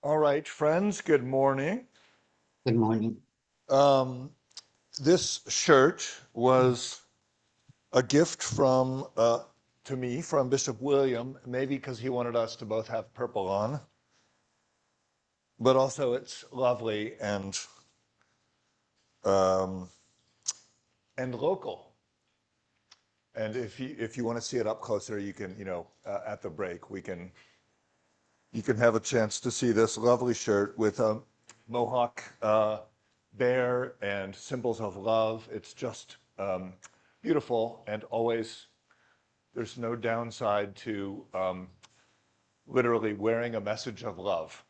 All right, friends, good morning. Good morning. Um, this shirt was a gift to me from Bishop William, maybe because he wanted us to both have purple on, but also it's lovely um, and local. And if you want to see it up closer, you can, at the break, you can have a chance to see this lovely shirt with a Mohawk bear and symbols of love. It's just beautiful, and always there's no downside to literally wearing a message of love.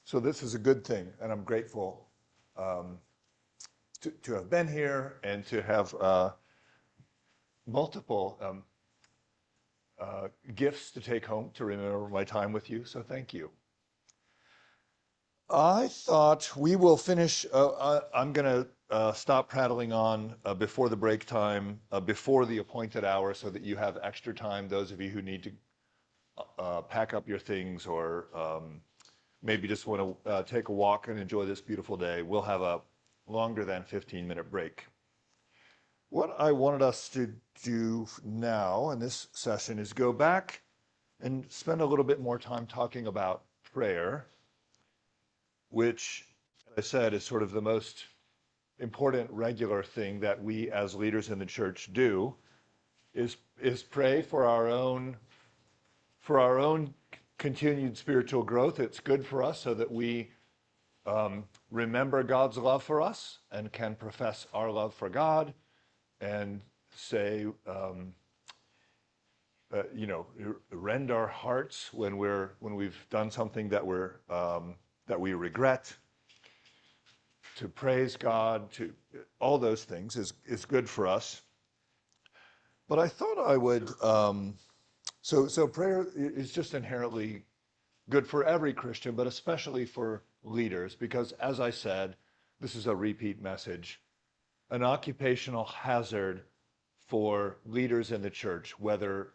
So this is a good thing, and I'm grateful um, to have been here and to have multiple gifts to take home to remember my time with you. So thank you. I thought we will finish. I'm going to stop prattling on before the break time, before the appointed hour, so that you have extra time. Those of you who need to pack up your things or maybe just want to take a walk and enjoy this beautiful day, we'll have a longer than 15-minute break. What I wanted us to do now in this session is go back and spend a little bit more time talking about prayer, which, as I said, is sort of the most important regular thing that we as leaders in the church do is pray for our own continued spiritual growth. It's good for us so that we remember God's love for us and can profess our love for God and say, rend our hearts when we've done something that we regret. To praise God, to all those things is good for us. But I thought I would. So prayer is just inherently good for every Christian, but especially for leaders, because as I said, this is a repeat message. An occupational hazard for leaders in the church, whether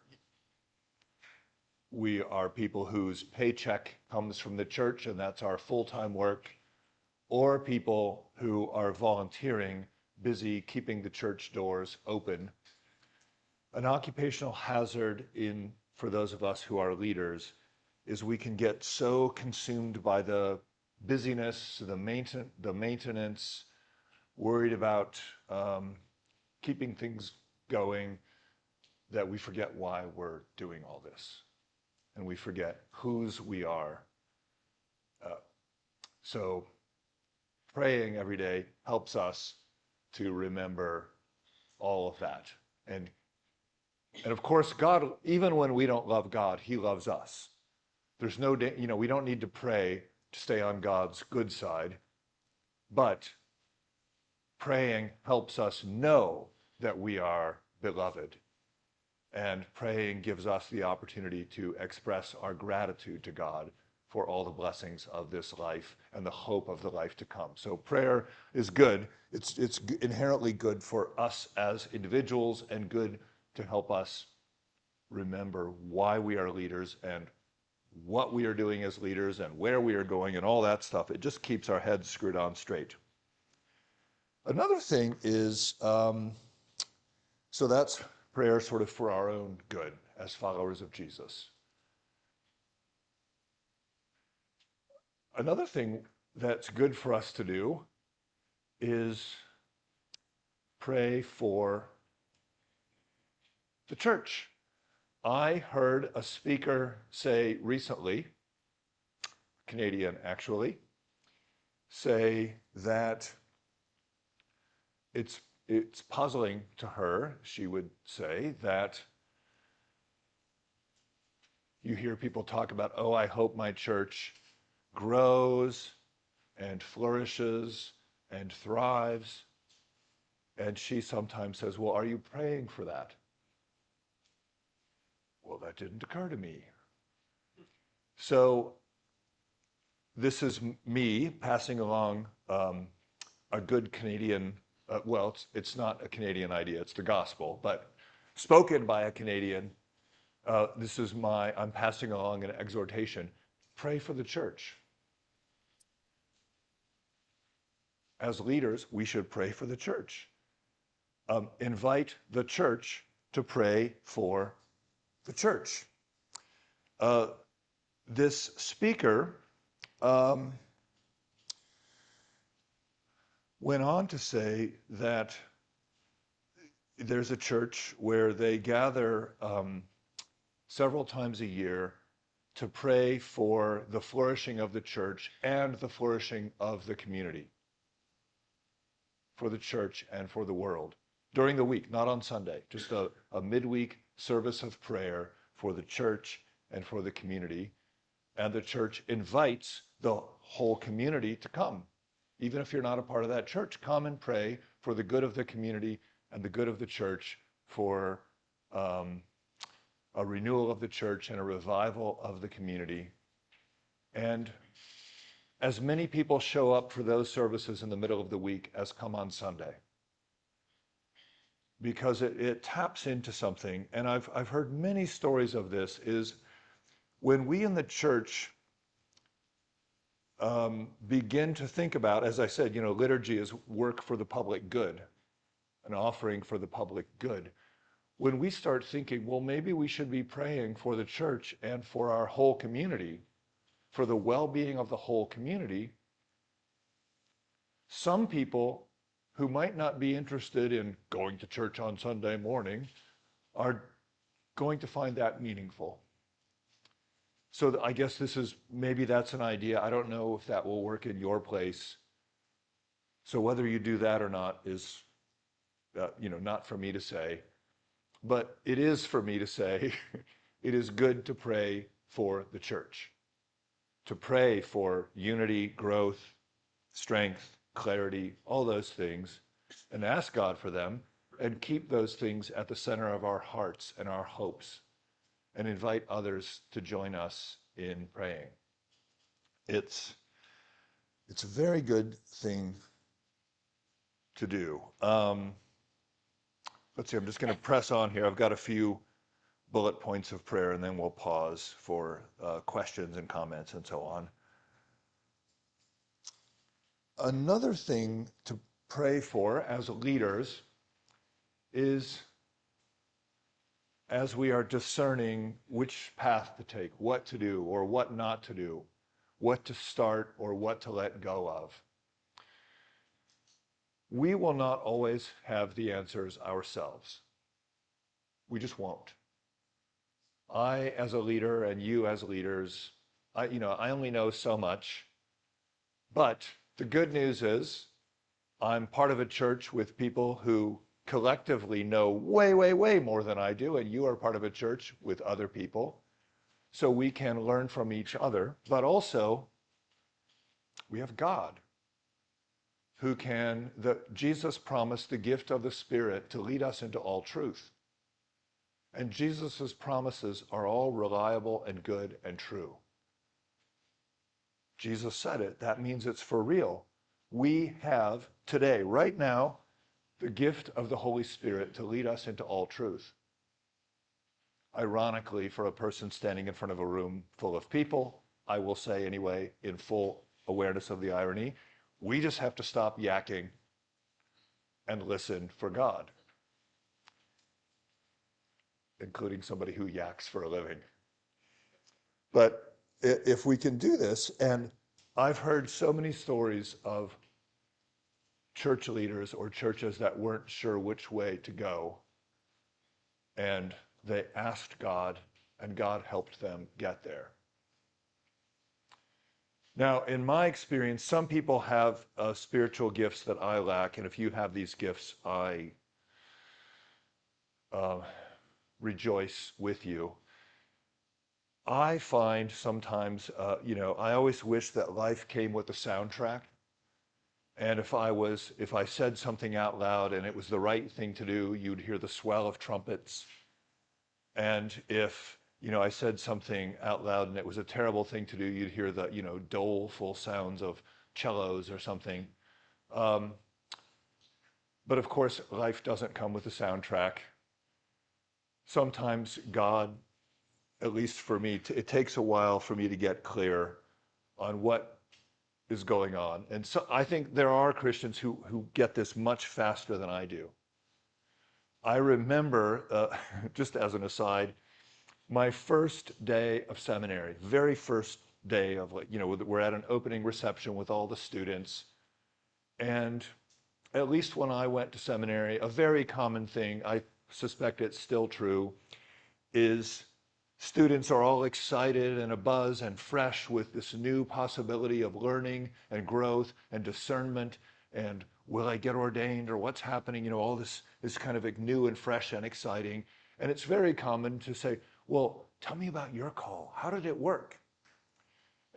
we are people whose paycheck comes from the church and that's our full-time work, or people who are volunteering, busy keeping the church doors open. An occupational hazard for those of us who are leaders is we can get so consumed by the busyness, the maintenance, worried about keeping things going, that we forget why we're doing all this, and we forget whose we are. Uh, so praying every day helps us to remember all of that. And of course, God, even when we don't love God, He loves us. There's no, we don't need to pray to stay on God's good side, but praying helps us know that we are beloved. And praying gives us the opportunity to express our gratitude to God for all the blessings of this life and the hope of the life to come. So prayer is good. It's inherently good for us as individuals and good to help us remember why we are leaders and what we are doing as leaders and where we are going and all that stuff. It just keeps our heads screwed on straight. Another thing is, so that's prayer sort of for our own good as followers of Jesus. Another thing that's good for us to do is pray for the church. I heard a speaker say recently, Canadian actually, say that it's puzzling to her, she would say, that you hear people talk about, oh, I hope my church grows and flourishes and thrives. And she sometimes says, well, are you praying for that? Well, that didn't occur to me. So this is me passing along a good Canadian, it's not a Canadian idea, it's the gospel, but spoken by a Canadian. I'm passing along an exhortation. Pray for the church. as leaders, we should pray for the church. Invite the church to pray for the church. This speaker went on to say that there's a church where they gather several times a year to pray for the flourishing of the church and the flourishing of the community, for the church and for the world, during the week, not on Sunday, just a midweek service of prayer for the church and for the community. And the church invites the whole community to come. Even if you're not a part of that church, come and pray for the good of the community and the good of the church, for a renewal of the church and a revival of the community. And as many people show up for those services in the middle of the week as come on Sunday, because it taps into something. And I've heard many stories of this, is when we in the church begin to think about, as I said, liturgy is work for the public good, an offering for the public good. When we start thinking, well, maybe we should be praying for the church and for our whole community, for the well-being of the whole community, some people who might not be interested in going to church on Sunday morning are going to find that meaningful. So I guess maybe that's an idea. I don't know if that will work in your place. So whether you do that or not is, not for me to say. But it is for me to say, it is good to pray for the church, to pray for unity, growth, strength, clarity, all those things, and ask God for them, and keep those things at the center of our hearts and our hopes, and invite others to join us in praying. It's a very good thing to do. Let's see, I'm just going to press on here. I've got a few bullet points of prayer, and then we'll pause for questions and comments and so on. Another thing to pray for as leaders is, as we are discerning which path to take, what to do or what not to do, what to start or what to let go of. We will not always have the answers ourselves. We just won't. I, as a leader, and you as leaders, I only know so much. But the good news is I'm part of a church with people who collectively know way, way, way more than I do, and you are part of a church with other people. So we can learn from each other, but also we have God, who Jesus promised the gift of the Spirit to lead us into all truth. And Jesus' promises are all reliable and good and true. Jesus said it. That means it's for real. We have today, right now, the gift of the Holy Spirit to lead us into all truth. Ironically, for a person standing in front of a room full of people, I will say anyway, in full awareness of the irony, we just have to stop yakking and listen for God, including somebody who yaks for a living. But if we can do this, and I've heard so many stories of church leaders or churches that weren't sure which way to go, and they asked God, and God helped them get there. Now, in my experience, some people have spiritual gifts that I lack, and if you have these gifts, I rejoice with you. I find sometimes, I always wish that life came with a soundtrack. And if I said something out loud and it was the right thing to do, you'd hear the swell of trumpets. And if, I said something out loud and it was a terrible thing to do, you'd hear the, doleful sounds of cellos or something. But of course, life doesn't come with a soundtrack. Sometimes God, at least for me, it takes a while for me to get clear on what is going on. And so I think there are Christians who get this much faster than I do. I remember, just as an aside, my first day of seminary, very first day of, like, we're at an opening reception with all the students. And at least when I went to seminary, a very common thing, I suspect it's still true, is students are all excited and abuzz and fresh with this new possibility of learning and growth and discernment and will I get ordained or what's happening? All this is kind of like new and fresh and exciting. And it's very common to say, well, tell me about your call. How did it work?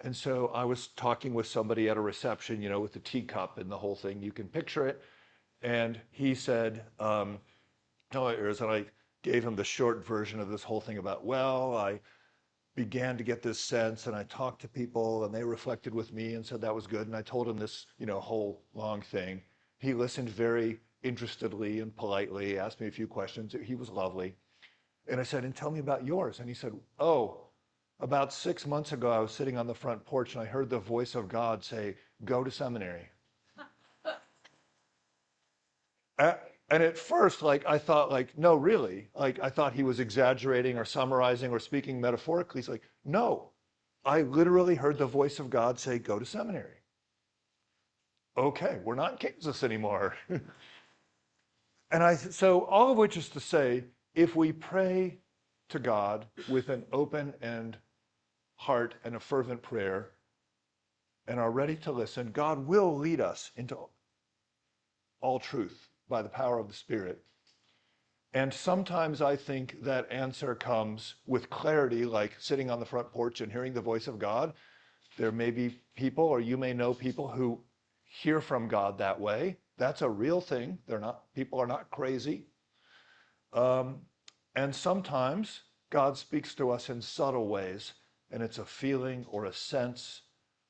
And so I was talking with somebody at a reception, with the teacup and the whole thing. You can picture it. And he said, no, and I gave him the short version of this whole thing about, well, I began to get this sense and I talked to people and they reflected with me and said that was good. And I told him this, whole long thing. He listened very interestedly and politely, asked me a few questions. He was lovely. And I said, and tell me about yours. And he said, oh, about 6 months ago, I was sitting on the front porch and I heard the voice of God say, go to seminary. And at first, I thought, no, really? I thought he was exaggerating or summarizing or speaking metaphorically. He's like, no, I literally heard the voice of God say, go to seminary. Okay, we're not in Kansas anymore. So all of which is to say, if we pray to God with an open and heart and a fervent prayer and are ready to listen, God will lead us into all truth by the power of the Spirit. And sometimes I think that answer comes with clarity, like sitting on the front porch and hearing the voice of God. There may be people, or you may know people, who hear from God that way. That's a real thing. People are not crazy. And sometimes God speaks to us in subtle ways, and it's a feeling or a sense,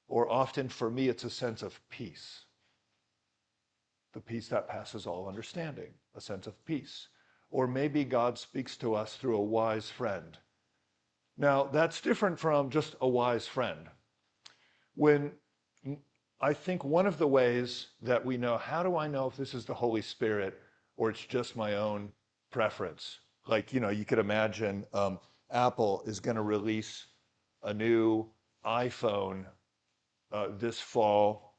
or often for me, it's a sense of peace. The peace that passes all understanding, a sense of peace. Or maybe God speaks to us through a wise friend. Now, that's different from just a wise friend. When I think one of the ways that we know, how do I know if this is the Holy Spirit or it's just my own preference? You could imagine Apple is going to release a new iPhone this fall,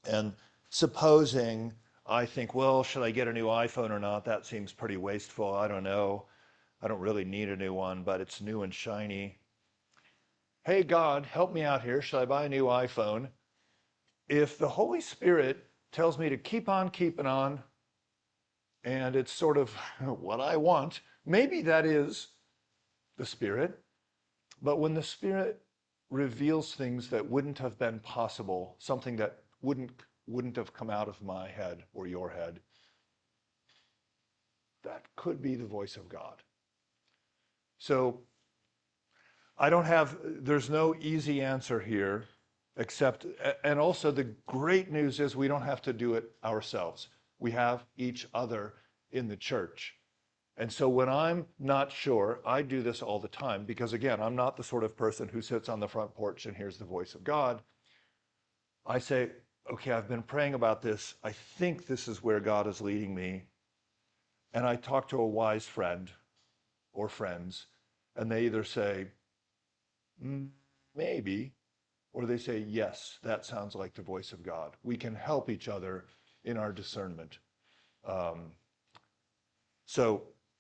and supposing I think, well, should I get a new iPhone or not? That seems pretty wasteful. I don't know. I don't really need a new one, but it's new and shiny. Hey, God, help me out here. Should I buy a new iPhone? If the Holy Spirit tells me to keep on keeping on, and it's sort of what I want, maybe that is the Spirit. But when the Spirit reveals things that wouldn't have been possible, something that wouldn't have come out of my head or your head, that could be the voice of God. So there's no easy answer here, except, and also the great news is we don't have to do it ourselves. We have each other in the church. And so when I'm not sure, I do this all the time because, again, I'm not the sort of person who sits on the front porch and hears the voice of God. I say, okay, I've been praying about this. I think this is where God is leading me. And I talk to a wise friend or friends, and they either say, maybe, or they say, yes, that sounds like the voice of God. We can help each other in our discernment.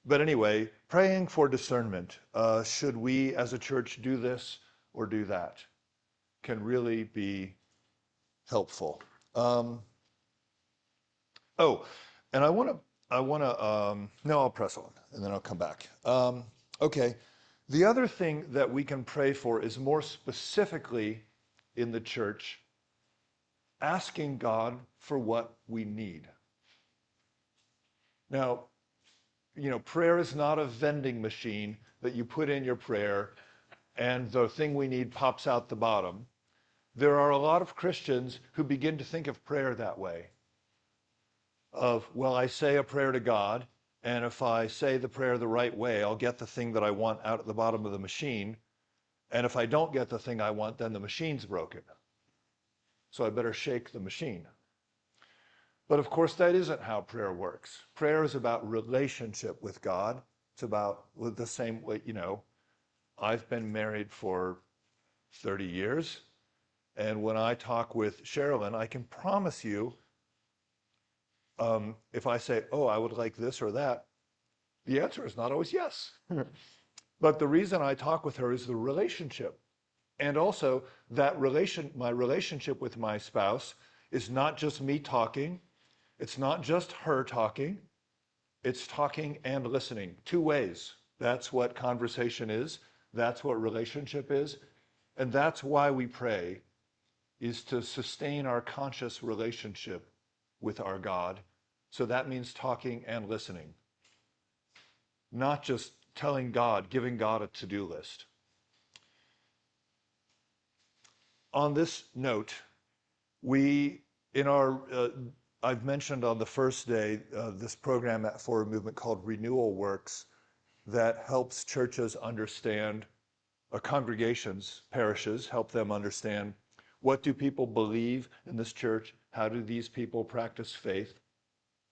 But anyway, praying for discernment. Should we as a church do this or do that? Can really be helpful. And I want to, no, I'll press on and then I'll come back. Okay. The other thing that we can pray for is more specifically in the church, asking God for what we need. Now, prayer is not a vending machine that you put in your prayer and the thing we need pops out the bottom. There are a lot of Christians who begin to think of prayer that way. I say a prayer to God, and if I say the prayer the right way, I'll get the thing that I want out at the bottom of the machine. And if I don't get the thing I want, then the machine's broken. so I better shake the machine. But of course, that isn't how prayer works. Prayer is about relationship with God. It's about the same way, I've been married for 30 years. And when I talk with Sherilyn, I can promise you, if I say, oh, I would like this or that, the answer is not always yes. But the reason I talk with her is the relationship. And also that my relationship with my spouse is not just me talking. It's not just her talking. It's talking and listening, two ways. That's what conversation is. That's what relationship is. And that's why we pray, is to sustain our conscious relationship with our God. So that means talking and listening, not just telling God, giving God a to-do list. On this note, I've mentioned on the first day this program at Forward Movement called Renewal Works that helps churches understand, congregations, parishes, help them understand what do people believe in this church? How do these people practice faith?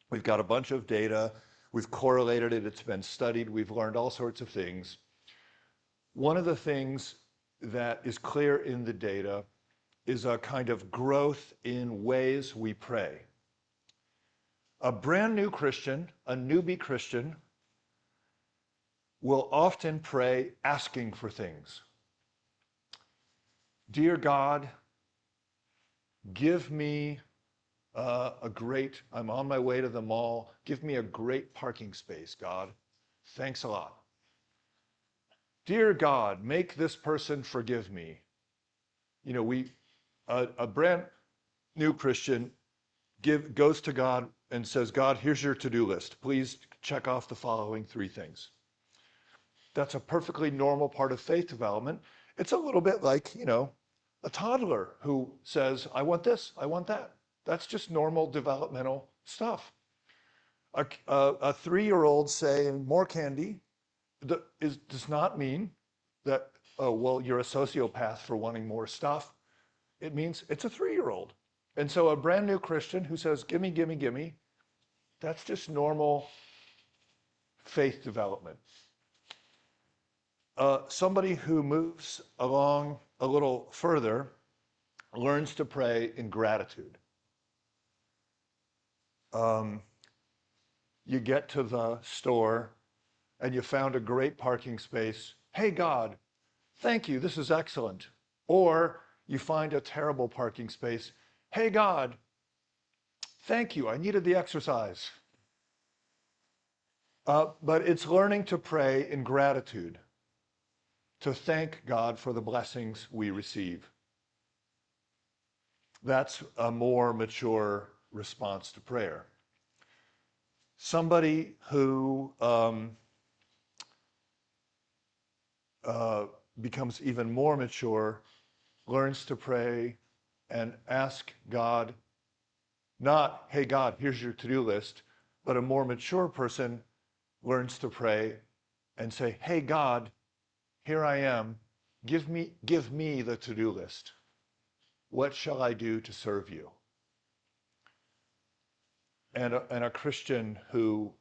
We've got a bunch of data. We've correlated it. It's been studied. We've learned all sorts of things. One of the things that is clear in the data is a kind of growth in ways we pray. A brand new Christian, a newbie Christian, will often pray asking for things. Dear God, give me I'm on my way to the mall. Give me a great parking space, God. Thanks a lot. Dear God, make this person forgive me. A brand new Christian goes to God and says, God, here's your to-do list. Please check off the following 3 things. That's a perfectly normal part of faith development. It's a little bit like, a toddler who says, I want this, I want that. That's just normal developmental stuff. A 3-year-old saying more candy does not mean that, you're a sociopath for wanting more stuff. It means it's a 3-year-old. And so a brand new Christian who says, gimme, gimme, gimme, that's just normal faith development. Somebody who moves along a little further learns to pray in gratitude. You get to the store and you found a great parking space. Hey, God, thank you, this is excellent. Or you find a terrible parking space. Hey, God, thank you, I needed the exercise. But it's learning to pray in gratitude, to thank God for the blessings we receive. That's a more mature response to prayer. Somebody who becomes even more mature learns to pray and ask God, not, hey God, here's your to-do list, but a more mature person learns to pray and say, hey God, here I am, give me the to-do list. What shall I do to serve you? And a Christian who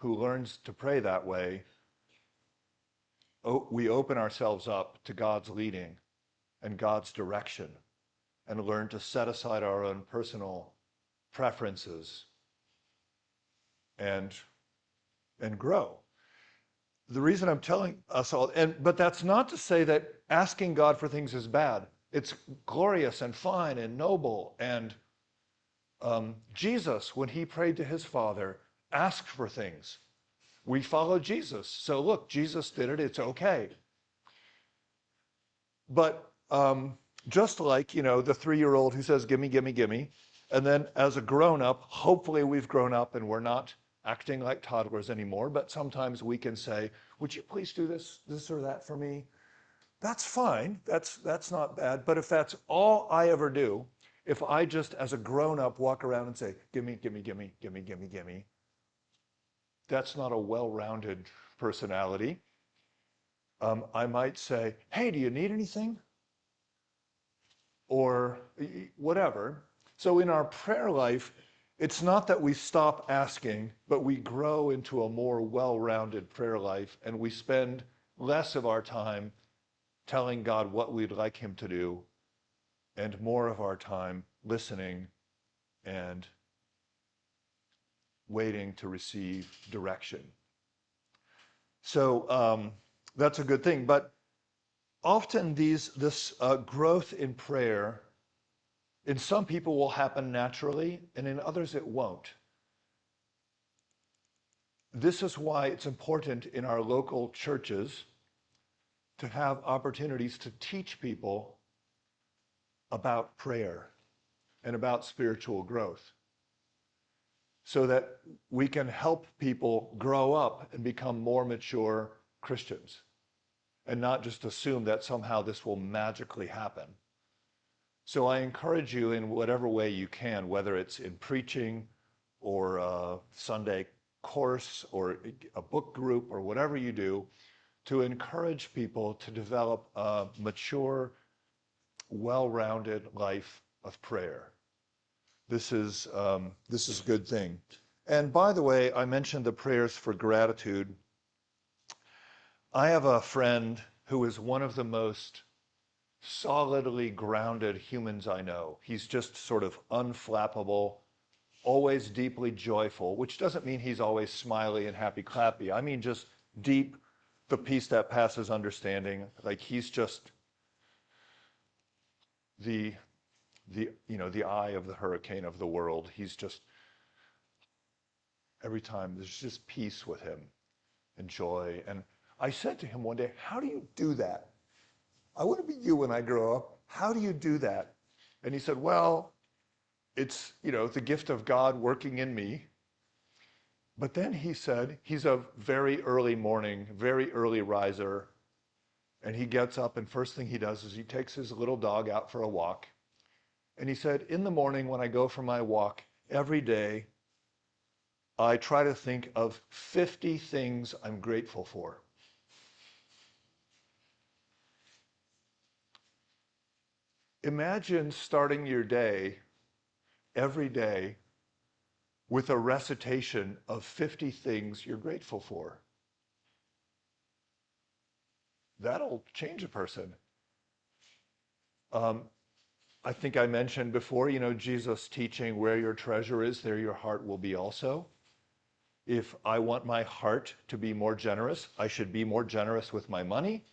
learns to pray that way, we open ourselves up to God's leading and God's direction and learn to set aside our own personal preferences and grow. The reason I'm telling us all, but that's not to say that asking God for things is bad. It's glorious and fine and noble. And Jesus, when he prayed to his Father, asked for things. We follow Jesus. So look, Jesus did it. It's okay. But just like, the 3-year-old who says, gimme, gimme, gimme. And then as a grown-up, hopefully we've grown up and we're not acting like toddlers anymore. But sometimes we can say, would you please do this or that for me? That's fine. That's not bad. But if that's all I ever do, if I just as a grown-up walk around and say, gimme, gimme, gimme, gimme, gimme, gimme, that's not a well-rounded personality. I might say, hey, do you need anything? or whatever. So in our prayer life, it's not that we stop asking, but we grow into a more well-rounded prayer life, and we spend less of our time telling God what we'd like him to do and more of our time listening and waiting to receive direction. So that's a good thing. But often this growth in prayer, in some people will happen naturally, and in others it won't. This is why it's important in our local churches to have opportunities to teach people about prayer and about spiritual growth, so that we can help people grow up and become more mature Christians and not just assume that somehow this will magically happen. So I encourage you in whatever way you can, whether it's in preaching or a Sunday course or a book group or whatever you do, to encourage people to develop a mature, well-rounded life of prayer. This is a good thing. And by the way, I mentioned the prayers for gratitude. I have a friend who is one of the most solidly grounded humans I know. He's just sort of unflappable, always deeply joyful, which doesn't mean he's always smiley and happy clappy. I mean just deep, the peace that passes understanding. Like he's just the the eye of the hurricane of the world. He's just, every time there's just peace with him and joy. And I said to him one day, how do you do that? I want to be you when I grow up. How do you do that? And he said, well, it's, the gift of God working in me. But then he said, he's a very early morning, very early riser. And he gets up and first thing he does is he takes his little dog out for a walk. And he said, in the morning when I go for my walk, every day, I try to think of 50 things I'm grateful for. Imagine starting your day every day with a recitation of 50 things you're grateful for. That'll change a person. I think I mentioned before, Jesus teaching where your treasure is, there your heart will be also. If I want my heart to be more generous, I should be more generous with my money.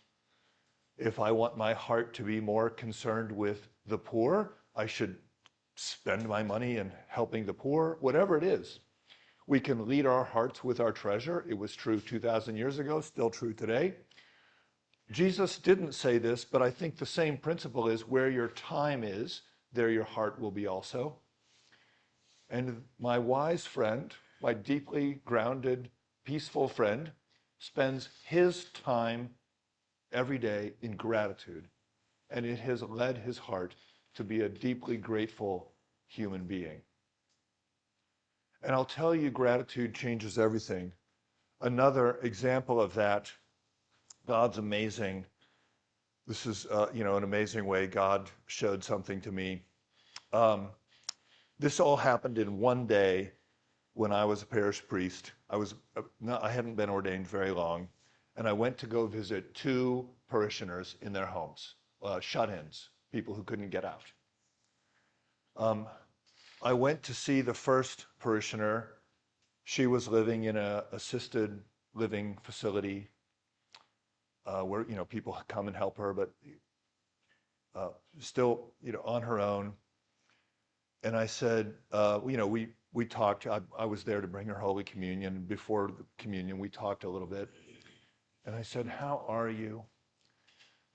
If I want my heart to be more concerned with the poor, I should spend my money in helping the poor, whatever it is. We can lead our hearts with our treasure. It was true 2,000 years ago, still true today. Jesus didn't say this, but I think the same principle is where your time is, there your heart will be also. And my wise friend, my deeply grounded, peaceful friend, spends his time every day in gratitude. And it has led his heart to be a deeply grateful human being. And I'll tell you, gratitude changes everything. Another example of that, God's amazing. This is, an amazing way God showed something to me. This all happened in one day when I was a parish priest. I hadn't been ordained very long, and I went to go visit two parishioners in their homes, shut-ins, people who couldn't get out. I went to see the first parishioner. She was living in an assisted living facility where people come and help her, but still on her own. And I said, we talked. I was there to bring her Holy Communion. Before the communion, we talked a little bit. And I said, how are you?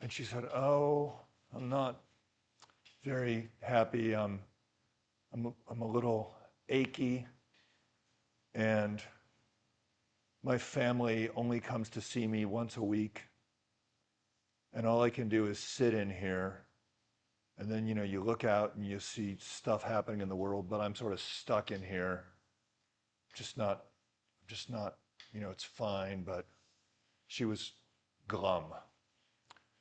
And she said, oh, I'm not very happy. I'm a little achy, and my family only comes to see me once a week, and all I can do is sit in here. And then, you look out and you see stuff happening in the world, but I'm sort of stuck in here. Just not, it's fine, but she was glum.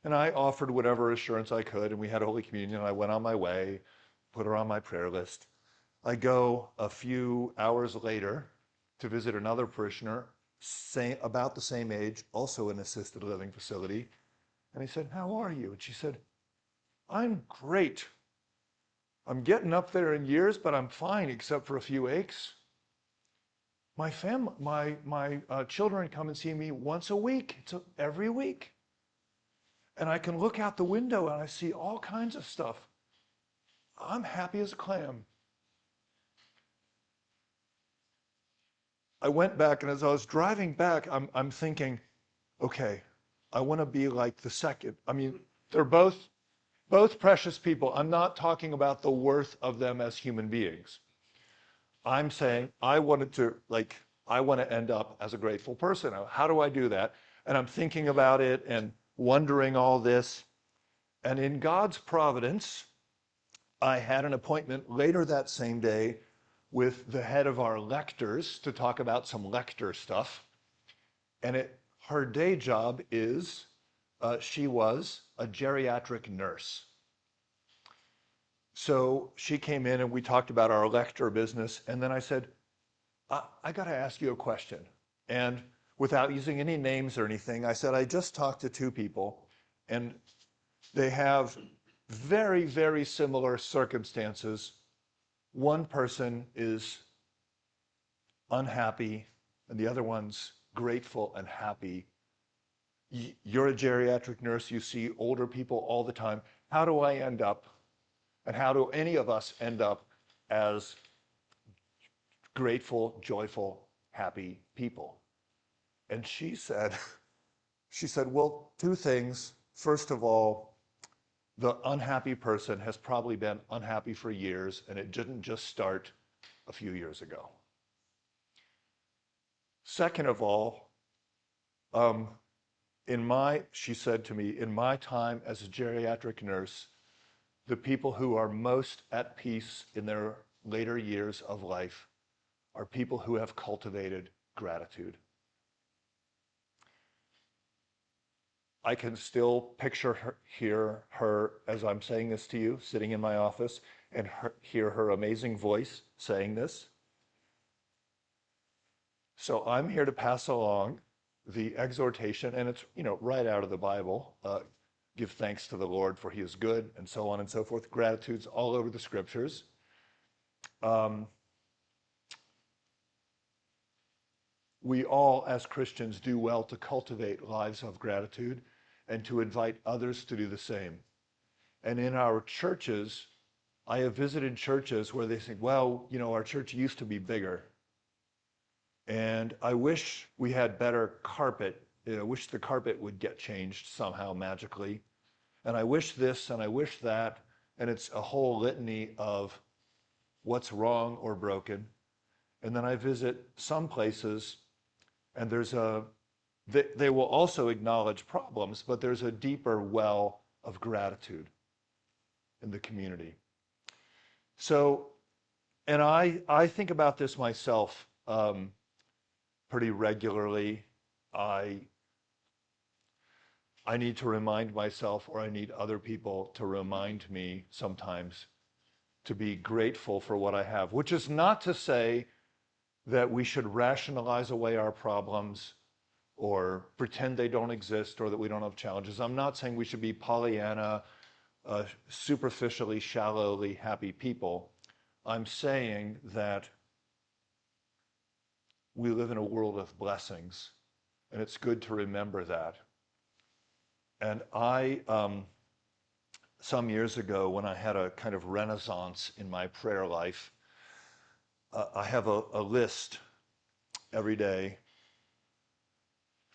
And I offered whatever assurance I could, and we had Holy Communion, and I went on my way, put her on my prayer list. I go a few hours later to visit another parishioner, about the same age, also in an assisted living facility. And he said, "How are you?" And she said, "I'm great. I'm getting up there in years, but I'm fine except for a few aches. My children come and see me once a week. It's every week. And I can look out the window and I see all kinds of stuff. I'm happy as a clam." I went back, and as I was driving back, I'm thinking, okay, I want to be like the second. I mean, they're both precious people. I'm not talking about the worth of them as human beings. I'm saying I want to end up as a grateful person. How do I do that? And I'm thinking about it and wondering all this. And in God's providence, I had an appointment later that same day with the head of our lectors to talk about some lector stuff. And her day job is, she was a geriatric nurse. So she came in and we talked about our lector business. And then I said, I got to ask you a question. And without using any names or anything, I said, I just talked to two people and they have very, very similar circumstances. One person is unhappy and the other one's grateful and happy. You're a geriatric nurse, you see older people all the time. How do I end up, and how do any of us end up as grateful, joyful, happy people? And she said, well, two things. First of all, the unhappy person has probably been unhappy for years, and it didn't just start a few years ago. Second of all, she said to me, in my time as a geriatric nurse, the people who are most at peace in their later years of life are people who have cultivated gratitude. I can still picture her as I'm saying this to you, sitting in my office, and hear her amazing voice saying this. So I'm here to pass along the exhortation, and it's right out of the Bible. Give thanks to the Lord, for He is good, and so on and so forth. Gratitude's all over the Scriptures. We all, as Christians, do well to cultivate lives of gratitude and to invite others to do the same. And in our churches, I have visited churches where they say, well, our church used to be bigger. And I wish we had better carpet. I wish the carpet would get changed somehow magically. And I wish this and I wish that. And it's a whole litany of what's wrong or broken. And then I visit some places and they will also acknowledge problems, but there's a deeper well of gratitude in the community. So, and I think about this myself pretty regularly. I need to remind myself, or I need other people to remind me sometimes to be grateful for what I have, which is not to say that we should rationalize away our problems or pretend they don't exist or that we don't have challenges. I'm not saying we should be Pollyanna, superficially, shallowly happy people. I'm saying that we live in a world of blessings, and it's good to remember that. And some years ago, when I had a kind of renaissance in my prayer life, I have a list every day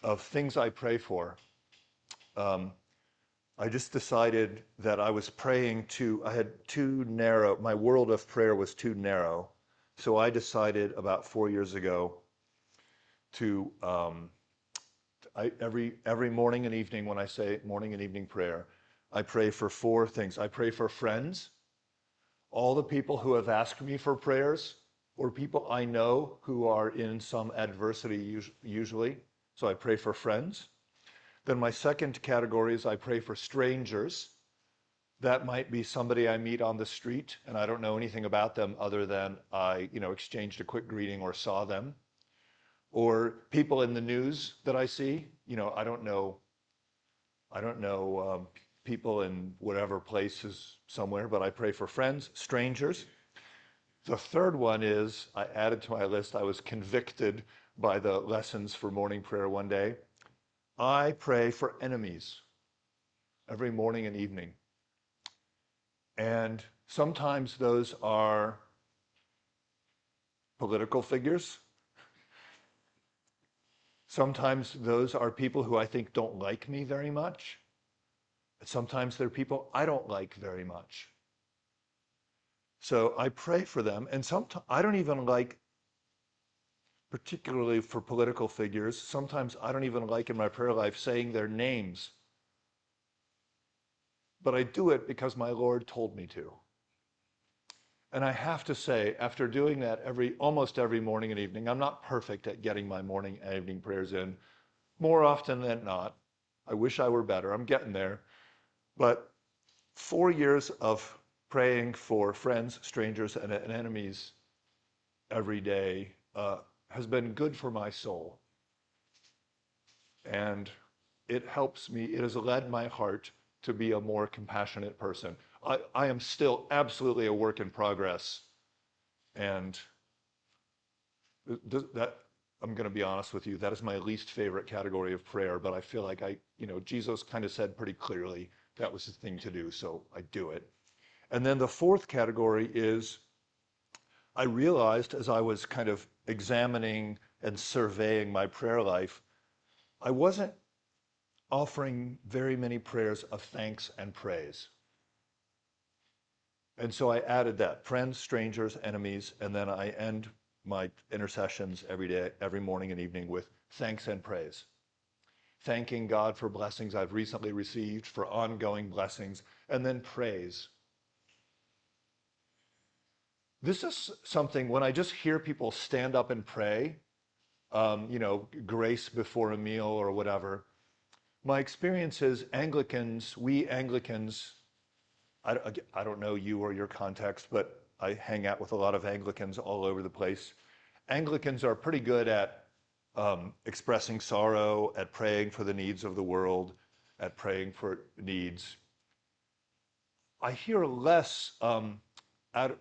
of things I pray for. I just decided that I was praying I had too narrow, my world of prayer was too narrow. So I decided about 4 years ago to, every morning and evening when I say morning and evening prayer, I pray for 4 things. I pray for friends, all the people who have asked me for prayers, or people I know who are in some adversity usually. So I pray for friends. Then my second category is I pray for strangers. That might be somebody I meet on the street and I don't know anything about them other than I, exchanged a quick greeting or saw them. Or people in the news that I see. I don't know people in whatever places somewhere, but I pray for friends, strangers. The third one is I added to my list, I was convicted by the lessons for morning prayer one day. I pray for enemies every morning and evening. And sometimes those are political figures. Sometimes those are people who I think don't like me very much. Sometimes they're people I don't like very much. So I pray for them. And sometimes I don't even like, particularly for political figures, sometimes I don't even like in my prayer life saying their names. But I do it because my Lord told me to. And I have to say, after doing that almost every morning and evening, I'm not perfect at getting my morning and evening prayers in. More often than not, I wish I were better. I'm getting there. But 4 years of praying for friends, strangers, and enemies every day has been good for my soul. And it helps me, it has led my heart to be a more compassionate person. I am still absolutely a work in progress. And that, I'm going to be honest with you, that is my least favorite category of prayer. But I feel like Jesus kind of said pretty clearly that was the thing to do, so I do it. And then the fourth category is I realized as I was kind of examining and surveying my prayer life, I wasn't offering very many prayers of thanks and praise. And so I added that, friends, strangers, enemies, and then I end my intercessions every day, every morning and evening with thanks and praise. Thanking God for blessings I've recently received, for ongoing blessings, and then praise. This is something, when I just hear people stand up and pray, grace before a meal or whatever, my experience is we Anglicans, I don't know you or your context, but I hang out with a lot of Anglicans all over the place. Anglicans are pretty good at expressing sorrow, at praying for the needs of the world, at praying for needs. I hear less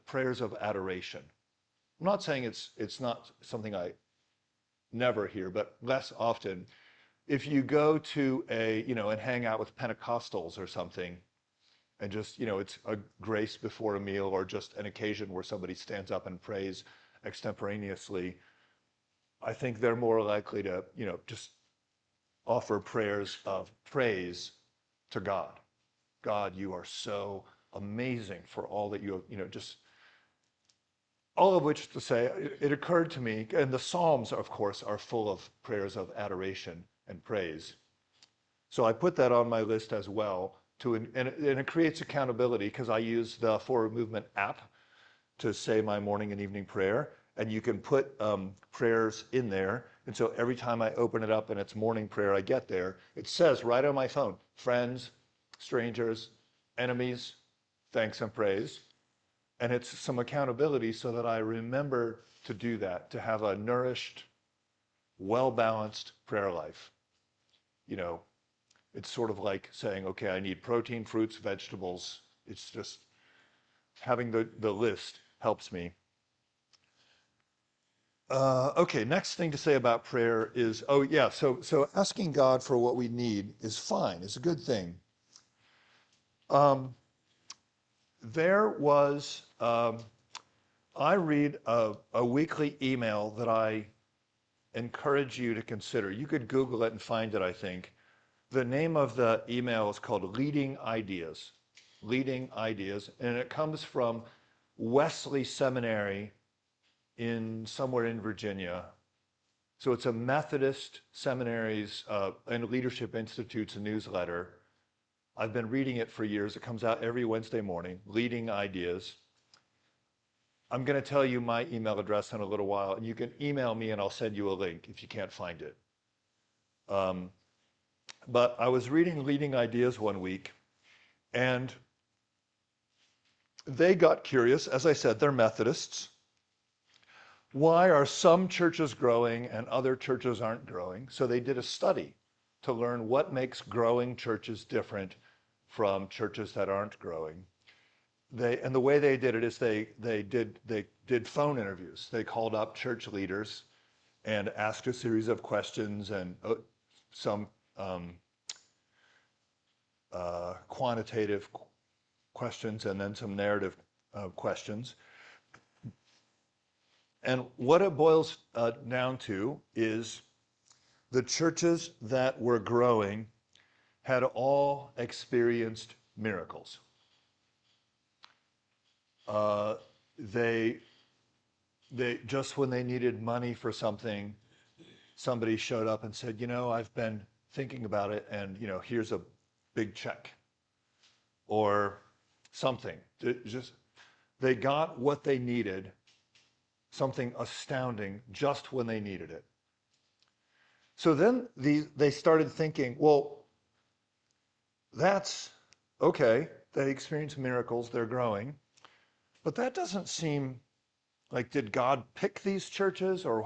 prayers of adoration. I'm not saying it's not something I never hear, but less often. If you go to and hang out with Pentecostals or something, and just, it's a grace before a meal or just an occasion where somebody stands up and prays extemporaneously, I think they're more likely to, just offer prayers of praise to God. God, you are so amazing for all that you have, just all of which to say, it occurred to me, and the Psalms, of course, are full of prayers of adoration and praise. So I put that on my list as well, and it creates accountability because I use the Forward Movement app to say my morning and evening prayer, and you can put prayers in there. And so every time I open it up and it's morning prayer, I get there, it says right on my phone, friends, strangers, enemies, thanks and praise. And it's some accountability so that I remember to do that, to have a nourished, well-balanced prayer life. It's sort of like saying, okay, I need protein, fruits, vegetables. It's just having the list helps me. Okay, next thing to say about prayer is, so asking God for what we need is fine, is a good thing. There was, I read a weekly email that I encourage you to consider. You could Google it and find it, I think. The name of the email is called Leading Ideas. Leading Ideas, and it comes from Wesley Seminary somewhere in Virginia. So it's a Methodist seminaries and Leadership Institute's newsletter. I've been reading it for years. It comes out every Wednesday morning, Leading Ideas. I'm going to tell you my email address in a little while, and you can email me and I'll send you a link if you can't find it. But I was reading Leading Ideas one week, and they got curious. As I said, they're Methodists. Why are some churches growing and other churches aren't growing? So they did a study to learn what makes growing churches different from churches that aren't growing. And the way they did it is they did phone interviews. They called up church leaders and asked a series of questions and some um, quantitative questions and then some narrative questions. And what it boils down to is the churches that were growing had all experienced miracles. Uh, they, they just when they needed money for something, somebody showed up and said, I've been thinking about it, and here's a big check or something. Just they got what they needed, something astounding, just when they needed it. So then they started thinking, well, that's okay. They experience miracles, they're growing, but that doesn't seem like, did God pick these churches, or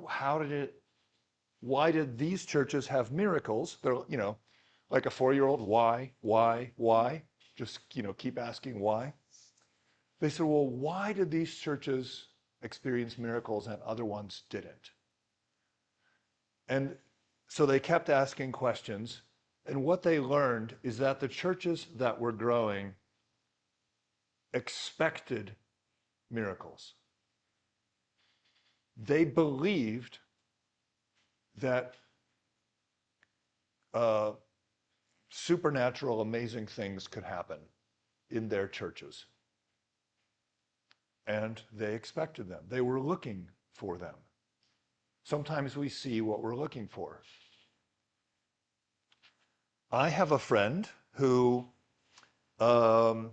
how did it? Why did these churches have miracles? They're like a 4-year-old. Why? Just keep asking why. They said, well, why did these churches experience miracles and other ones didn't? And so they kept asking questions. And what they learned is that the churches that were growing expected miracles. They believed that uh, supernatural, amazing things could happen in their churches. And they expected them. They were looking for them. Sometimes we see what we're looking for. I have a friend who, um,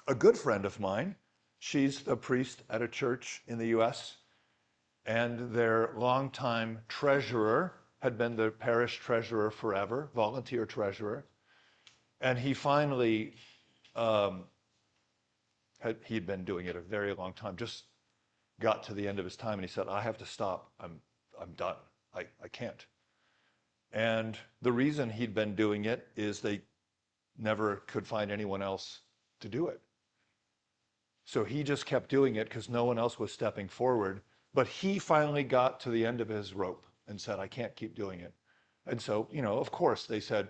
a good friend of mine, she's a priest at a church in the US, and their longtime treasurer had been the parish treasurer forever, volunteer treasurer. And he finally, um, he'd been doing it a very long time, just got to the end of his time, and he said, I have to stop. I'm done. I can't. And the reason he'd been doing it is they never could find anyone else to do it. So he just kept doing it because no one else was stepping forward. But he finally got to the end of his rope and said, I can't keep doing it. And so, of course, they said,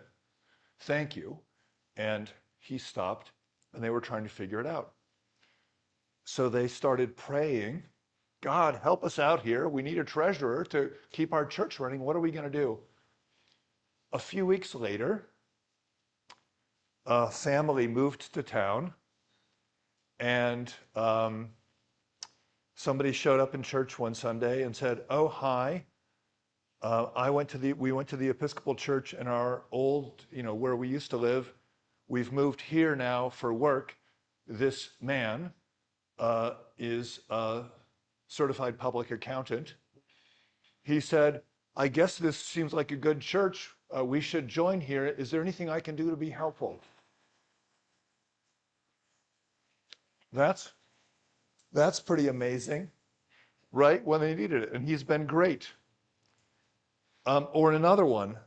thank you. And he stopped, and they were trying to figure it out. So they started praying, God, help us out here. We need a treasurer to keep our church running. What are we going to do? A few weeks later, a family moved to town, and somebody showed up in church one Sunday and said, oh, hi. We went to the Episcopal church in our old, where we used to live. We've moved here now for work. This man is a certified public accountant. He said, I guess this seems like a good church. We should join here. Is there anything I can do to be helpful? That's pretty amazing, right? When they needed it. And he's been great. Or another one,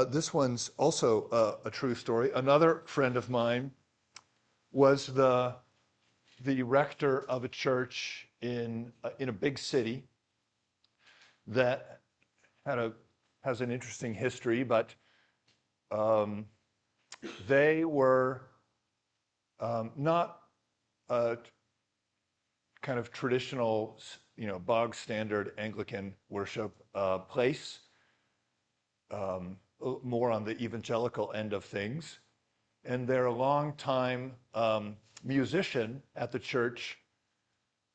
this one's also a true story. Another friend of mine was the rector of a church in a big city that has an interesting history, but they were not a kind of traditional, bog standard Anglican worship place, more on the evangelical end of things. And their longtime musician at the church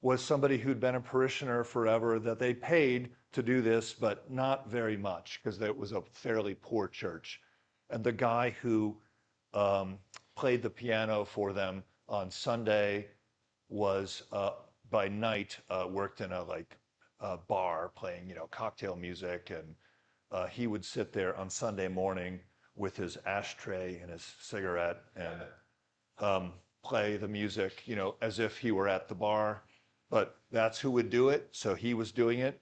was somebody who'd been a parishioner forever, that they paid to do this, but not very much, because it was a fairly poor church. And the guy who played the piano for them on Sunday was by night worked in a bar playing cocktail music and he would sit there on Sunday morning with his ashtray and his cigarette and play the music, as if he were at the bar. But that's who would do it, so he was doing it.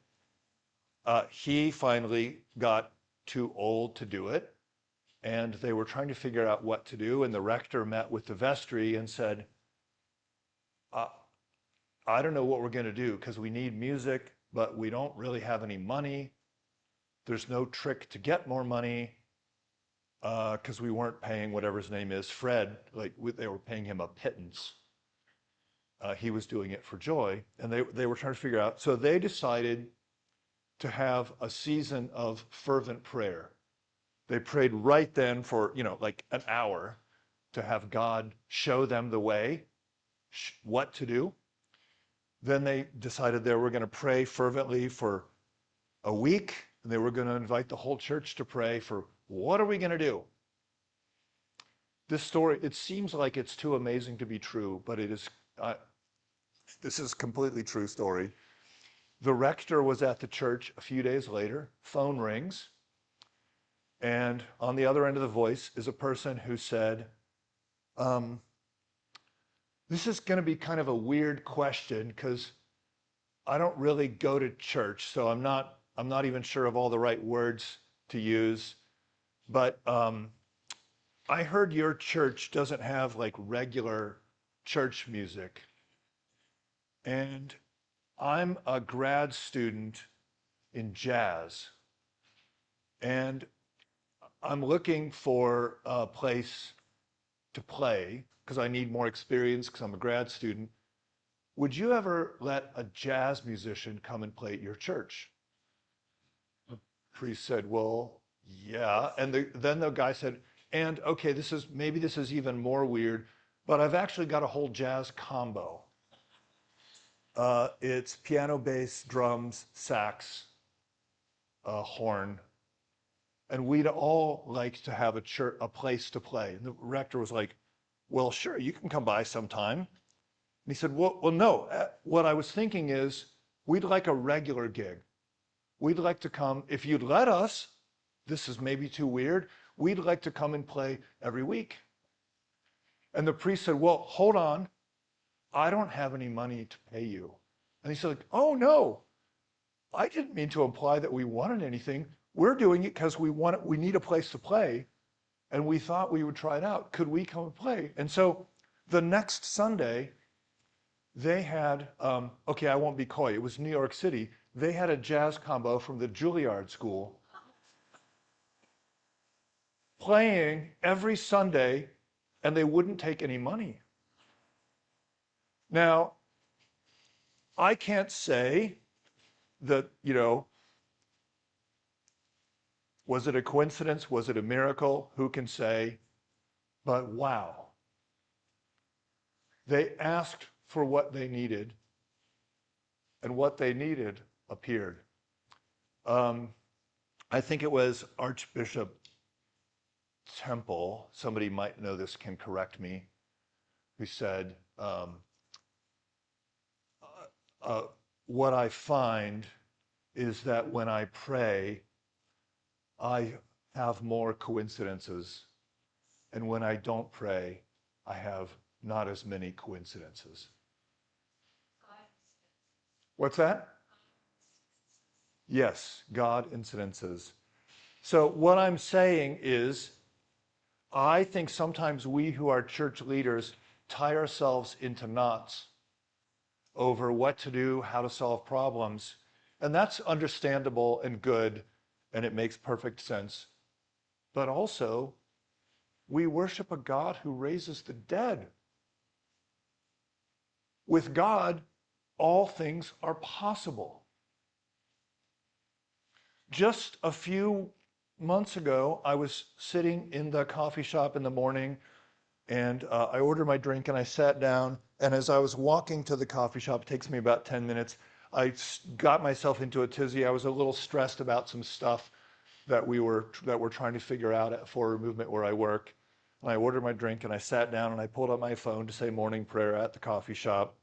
He finally got too old to do it, and they were trying to figure out what to do. And the rector met with the vestry and said, uh, I don't know what we're going to do because we need music, but we don't really have any money. There's no trick to get more money because we weren't paying whatever his name is, Fred, they were paying him a pittance. He was doing it for joy, and they were trying to figure out. So they decided to have a season of fervent prayer. They prayed right then for, like an hour to have God show them the way, what to do. Then they decided they were going to pray fervently for a week, and they were going to invite the whole church to pray for what are we going to do? This story, it seems like it's too amazing to be true, but it is. This is a completely true story. The rector was at the church a few days later. Phone rings. And on the other end of the voice is a person who said, this is going to be kind of a weird question because I don't really go to church, so I'm not even sure of all the right words to use. But I heard your church doesn't have like regular church music. And I'm a grad student in jazz. And I'm looking for a place to play because I need more experience because I'm a grad student. Would you ever let a jazz musician come and play at your church? The priest said, well, yeah. And then the guy said, and okay, maybe this is even more weird, but I've actually got a whole jazz combo. It's piano, bass, drums, sax, horn, and we'd all like to have a place to play. And the rector was like, well, sure, you can come by sometime. And he said, well, no, what I was thinking is we'd like a regular gig. We'd like to come, if you'd let us, this is maybe too weird, we'd like to come and play every week. And the priest said, well, hold on, I don't have any money to pay you. And he said, oh no, I didn't mean to imply that we wanted anything. We're doing it because we need a place to play, and we thought we would try it out. Could we come and play? And so the next Sunday, they had, okay, I won't be coy, it was New York City. They had a jazz combo from the Juilliard School playing every Sunday, and they wouldn't take any money. Now, I can't say that, was it a coincidence? Was it a miracle? Who can say? But wow. They asked for what they needed, and what they needed appeared. I think it was Archbishop Temple, somebody might know this, can correct me, who said, what I find is that when I pray, I have more coincidences. And when I don't pray, I have not as many coincidences. What's that? Yes, God incidences. So what I'm saying is, I think sometimes we who are church leaders tie ourselves into knots over what to do, how to solve problems. And that's understandable and good, and it makes perfect sense. But also, we worship a God who raises the dead. With God, all things are possible. Just a few months ago, I was sitting in the coffee shop in the morning, and I ordered my drink and I sat down, and as I was walking to the coffee shop, it takes me about 10 minutes, I got myself into a tizzy. I was a little stressed about some stuff that we're trying to figure out at Forward Movement where I work. And I ordered my drink and I sat down and I pulled up my phone to say morning prayer at the coffee shop.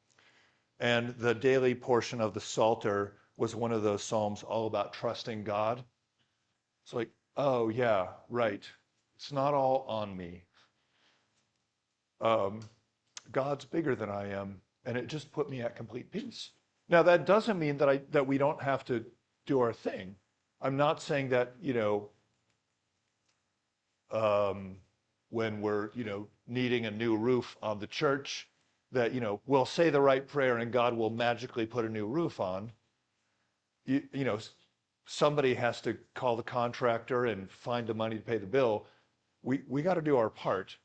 And the daily portion of the Psalter was one of those psalms all about trusting God. It's like, oh yeah, right. It's not all on me. Um, God's bigger than I am, and it just put me at complete peace. Now that doesn't mean that we don't have to do our thing. I'm not saying that, um, when we're, needing a new roof on the church, that, we'll say the right prayer and God will magically put a new roof on. You know, somebody has to call the contractor and find the money to pay the bill. We got to do our part.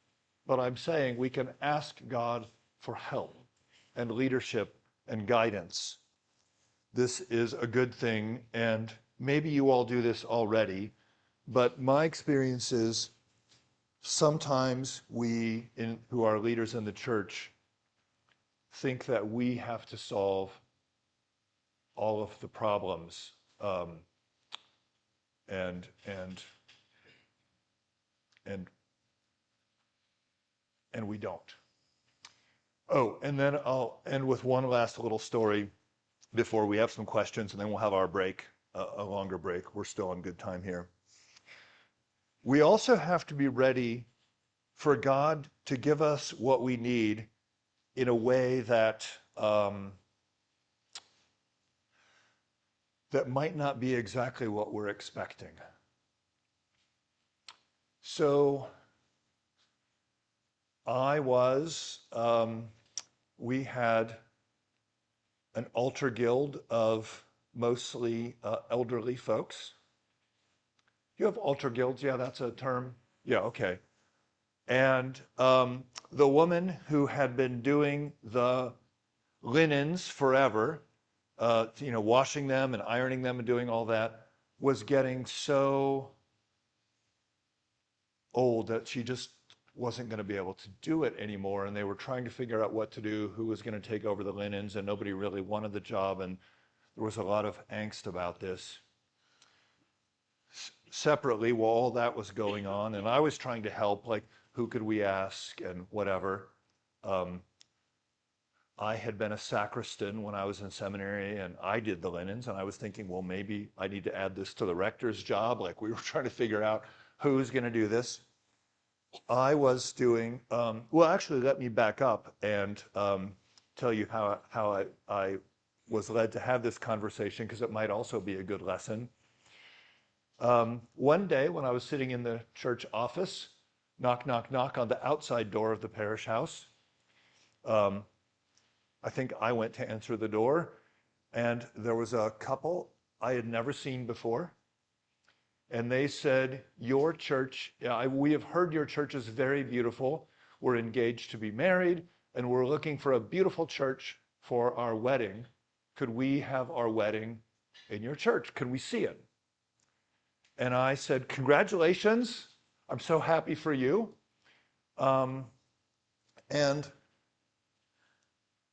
But I'm saying we can ask God for help and leadership and guidance. This is a good thing, and maybe you all do this already, but my experience is sometimes who are leaders in the church, think that we have to solve all of the problems, and and and and we don't. Oh, and then I'll end with one last little story before we have some questions, and then we'll have our break, a longer break. We're still on good time here. We also have to be ready for God to give us what we need in a way that might not be exactly what we're expecting. So I was, we had an altar guild of mostly elderly folks. You have altar guilds? Yeah, that's a term. Yeah, okay. And the woman who had been doing the linens forever, washing them and ironing them and doing all that, was getting so old that she just wasn't going to be able to do it anymore. And they were trying to figure out what to do, who was going to take over the linens, and nobody really wanted the job. And there was a lot of angst about this. Separately, while all that was going on, and I was trying to help, like, who could we ask and whatever. Um, I had been a sacristan when I was in seminary, and I did the linens, and I was thinking, well, maybe I need to add this to the rector's job. Like, we were trying to figure out who's going to do this. I was doing, well, actually, let me back up and tell you how I was led to have this conversation, because it might also be a good lesson. One day when I was sitting in the church office, knock, knock, knock on the outside door of the parish house, um, I think I went to answer the door, and there was a couple I had never seen before. And they said, your church, we have heard your church is very beautiful. We're engaged to be married, and we're looking for a beautiful church for our wedding. Could we have our wedding in your church? Could we see it? And I said, congratulations. I'm so happy for you. Um, and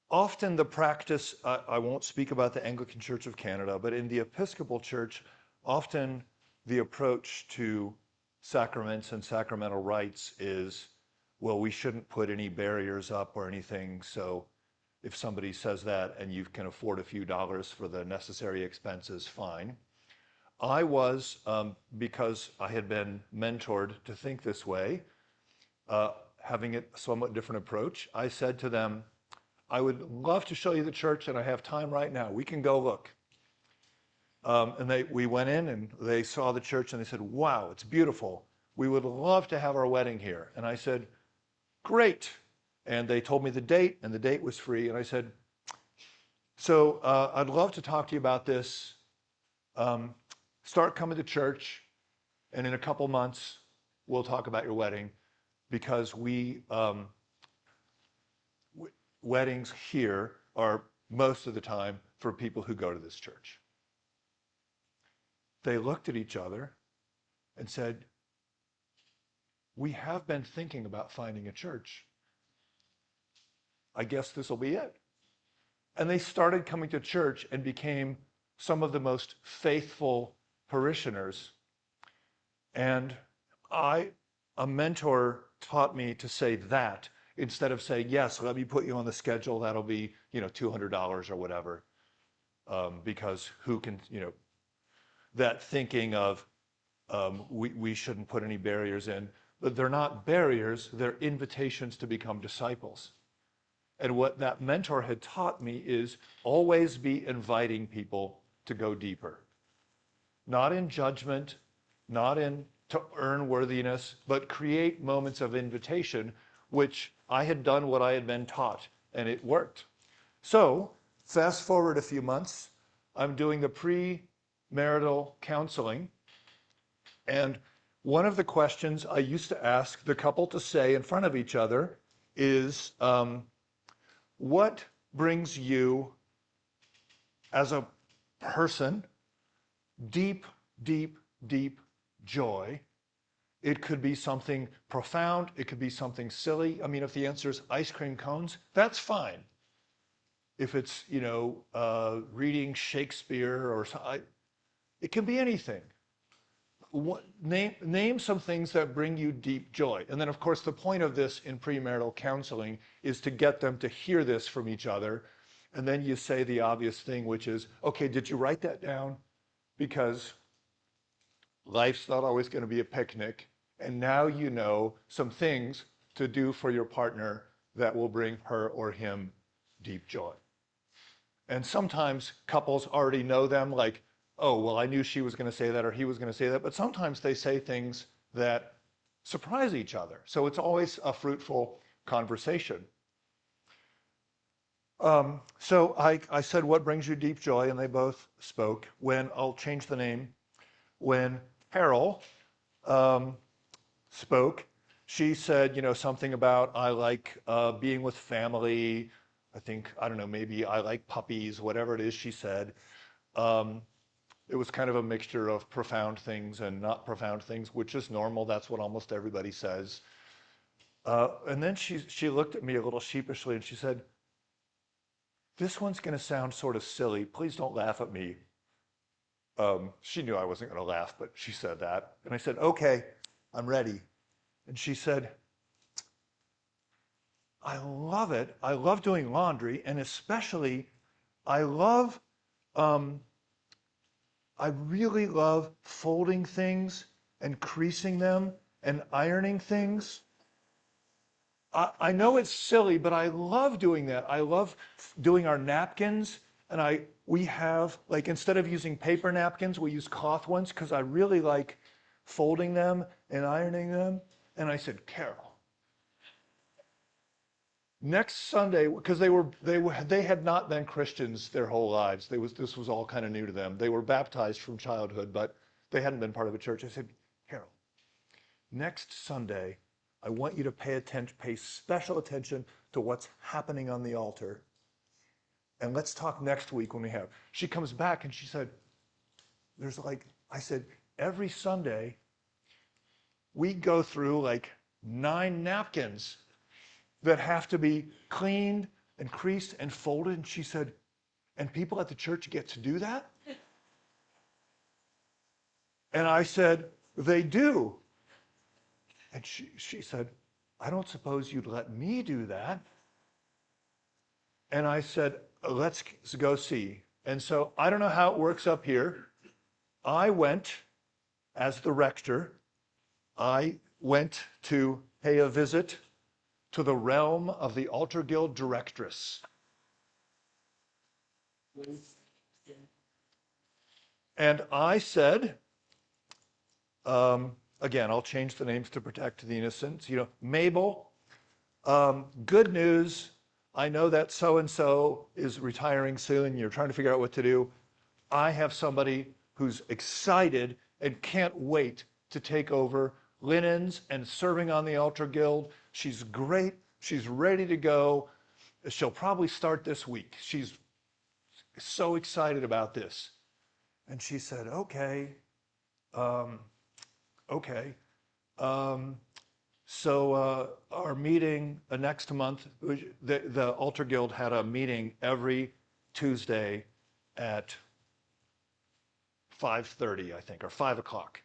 often the practice, I won't speak about the Anglican Church of Canada, but in the Episcopal Church, often the approach to sacraments and sacramental rites is, well, we shouldn't put any barriers up or anything. So if somebody says that and you can afford a few dollars for the necessary expenses, fine. I was, because I had been mentored to think this way, having a somewhat different approach, I said to them, I would love to show you the church, and I have time right now. We can go look. And we went in, and they saw the church, and they said, wow, it's beautiful. We would love to have our wedding here. And I said, great. And they told me the date, and the date was free. And I said, so I'd love to talk to you about this. Start coming to church, and in a couple months, we'll talk about your wedding, because weddings here are most of the time for people who go to this church. They looked at each other and said, we have been thinking about finding a church. I guess this will be it. And they started coming to church and became some of the most faithful parishioners. And a mentor taught me to say that instead of saying, yes, let me put you on the schedule. That'll be, $200 or whatever. Because who can, that thinking of, we shouldn't put any barriers in. But they're not barriers, they're invitations to become disciples. And what that mentor had taught me is always be inviting people to go deeper. Not in judgment, not in to earn worthiness, but create moments of invitation, which I had done what I had been taught, and it worked. So, fast forward a few months, I'm doing the premarital counseling, and one of the questions I used to ask the couple to say in front of each other is, what brings you as a person deep, deep, deep joy? It could be something profound. It could be something silly. I mean, if the answer is ice cream cones, that's fine. If it's, reading Shakespeare or something, it can be anything. Name some things that bring you deep joy. And then, of course, the point of this in premarital counseling is to get them to hear this from each other. And then you say the obvious thing, which is, okay, did you write that down? Because life's not always going to be a picnic. And now you know some things to do for your partner that will bring her or him deep joy. And sometimes couples already know them, like, oh, well, I knew she was going to say that or he was going to say that. But sometimes they say things that surprise each other. So it's always a fruitful conversation. So I said, what brings you deep joy? And they both spoke. When, I'll change the name, when Carol spoke, she said, something about, I like being with family. I don't know, maybe I like puppies, whatever it is she said. It was kind of a mixture of profound things and not profound things, which is normal. That's what almost everybody says. And then she looked at me a little sheepishly and she said, this one's going to sound sort of silly. Please don't laugh at me. She knew I wasn't going to laugh, but she said that. And I said, okay, I'm ready. And she said, I love it. I love doing laundry, and especially I really love folding things and creasing them and ironing things. I know it's silly, but I love doing that. I love doing our napkins, and we have, like, instead of using paper napkins, we use cloth ones because I really like folding them and ironing them. And I said, Carol, next Sunday, because they had not been Christians their whole lives. This was all kind of new to them. They were baptized from childhood, but they hadn't been part of a church. I said, Carol, next Sunday, I want you to pay special attention to what's happening on the altar. And let's talk next week when we have. She comes back and she said, I said, every Sunday, we go through like 9 napkins that have to be cleaned and creased and folded. And she said, and people at the church get to do that? And I said, they do. And she said, I don't suppose you'd let me do that. And I said, let's go see. And so I don't know how it works up here. I went, as the rector, I went to pay a visit to the realm of the Altar Guild directress. And I said, again, I'll change the names to protect the innocents. Mabel, good news. I know that so-and-so is retiring soon. You're trying to figure out what to do. I have somebody who's excited and can't wait to take over linens and serving on the Altar Guild. She's great. She's ready to go. She'll probably start this week. She's so excited about this. And she said, okay. So our meeting next month, the Altar Guild had a meeting every Tuesday at 5:30, I think, or 5 o'clock.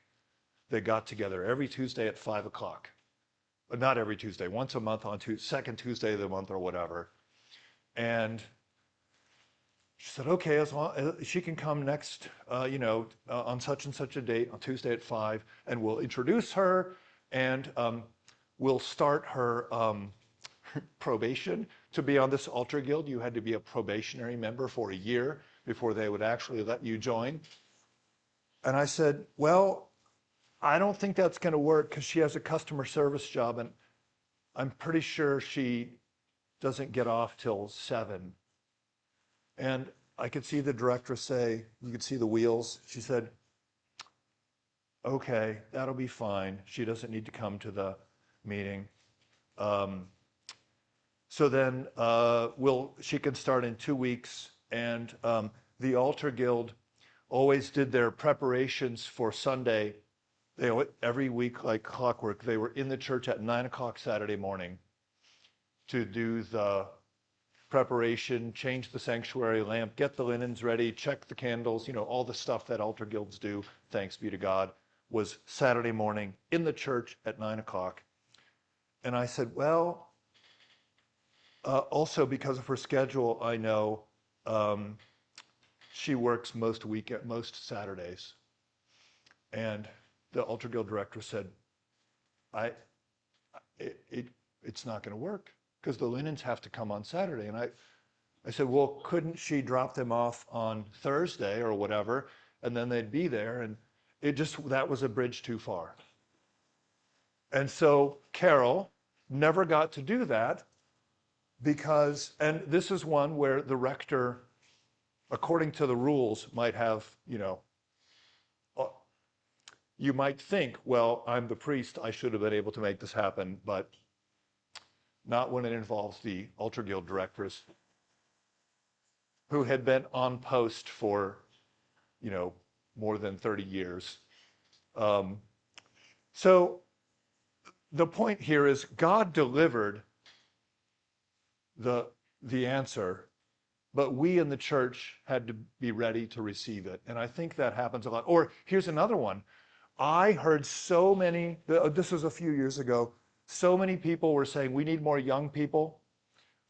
They got together every Tuesday at 5 o'clock. But not every Tuesday, once a month on second Tuesday of the month or whatever. And She said, okay, as long as she can come next, on such and such a date, on Tuesday at 5, and we'll introduce her, and we'll start her probation to be on this altar guild. You had to be a probationary member for a year before they would actually let you join. And I said, well, I don't think that's going to work because she has a customer service job, and I'm pretty sure she doesn't get off till 7. And I could see the directress say, you could see the wheels. She said, okay, that'll be fine. She doesn't need to come to the meeting. So then she can start in 2 weeks. And the Altar Guild always did their preparations for Sunday. Every week, like clockwork, they were in the church at 9 o'clock Saturday morning to do the preparation, change the sanctuary lamp, get the linens ready, check the candles, all the stuff that altar guilds do, thanks be to God, was Saturday morning in the church at 9 o'clock. And I said, well, also because of her schedule, I know she works most Saturdays. And the altar guild director said, it's not going to work because the linens have to come on Saturday. And I said, well, couldn't she drop them off on Thursday or whatever, and then they'd be there? And that was a bridge too far. And so Carol never got to do that because, and this is one where the rector, according to the rules, might have, you might think, well, I'm the priest, I should have been able to make this happen, but not when it involves the altar guild directress who had been on post for, more than 30 years. So the point here is God delivered the answer, but we in the church had to be ready to receive it. And I think that happens a lot. Or here's another one. I heard so many, this was a few years ago, so many people were saying, we need more young people.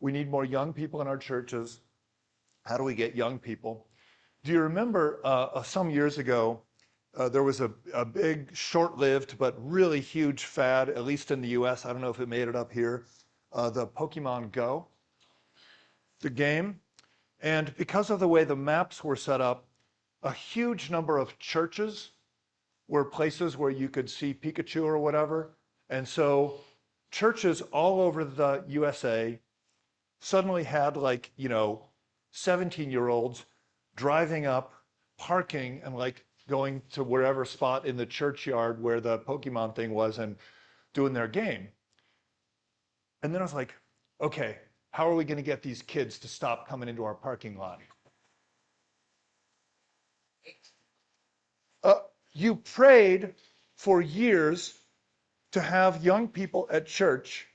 We need more young people in our churches. How do we get young people? Do you remember some years ago, there was a big, short-lived, but really huge fad, at least in the US, I don't know if it made it up here, the Pokemon Go, the game. And because of the way the maps were set up, a huge number of churches were places where you could see Pikachu or whatever. And so churches all over the USA suddenly had 17-year-olds driving up, parking, and going to wherever spot in the churchyard where the Pokemon thing was and doing their game. And then I was like, okay, how are we going to get these kids to stop coming into our parking lot? You prayed for years to have young people at church,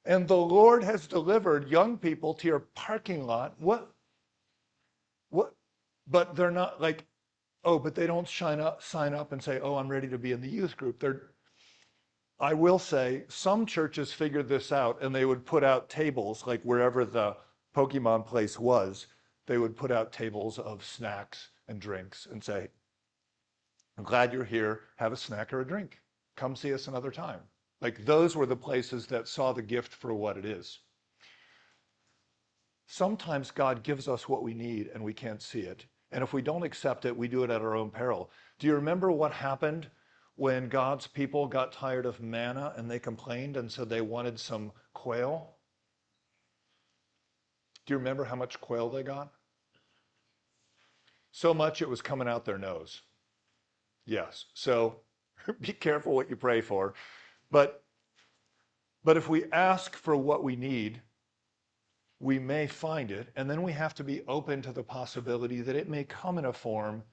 and the Lord has delivered young people to your parking lot. What? But they're not but they don't sign up and say, oh, I'm ready to be in the youth group. I will say some churches figured this out, and they would put out tables, wherever the Pokemon place was, they would put out tables of snacks and drinks and say, I'm glad you're here. Have a snack or a drink. Come see us another time. Those were the places that saw the gift for what it is. Sometimes God gives us what we need and we can't see it. And if we don't accept it, we do it at our own peril. Do you remember what happened when God's people got tired of manna and they complained and said they wanted some quail? Do you remember how much quail they got? So much it was coming out their nose. Yes. So be careful what you pray for. But if we ask for what we need, we may find it, and then we have to be open to the possibility that it may come in a form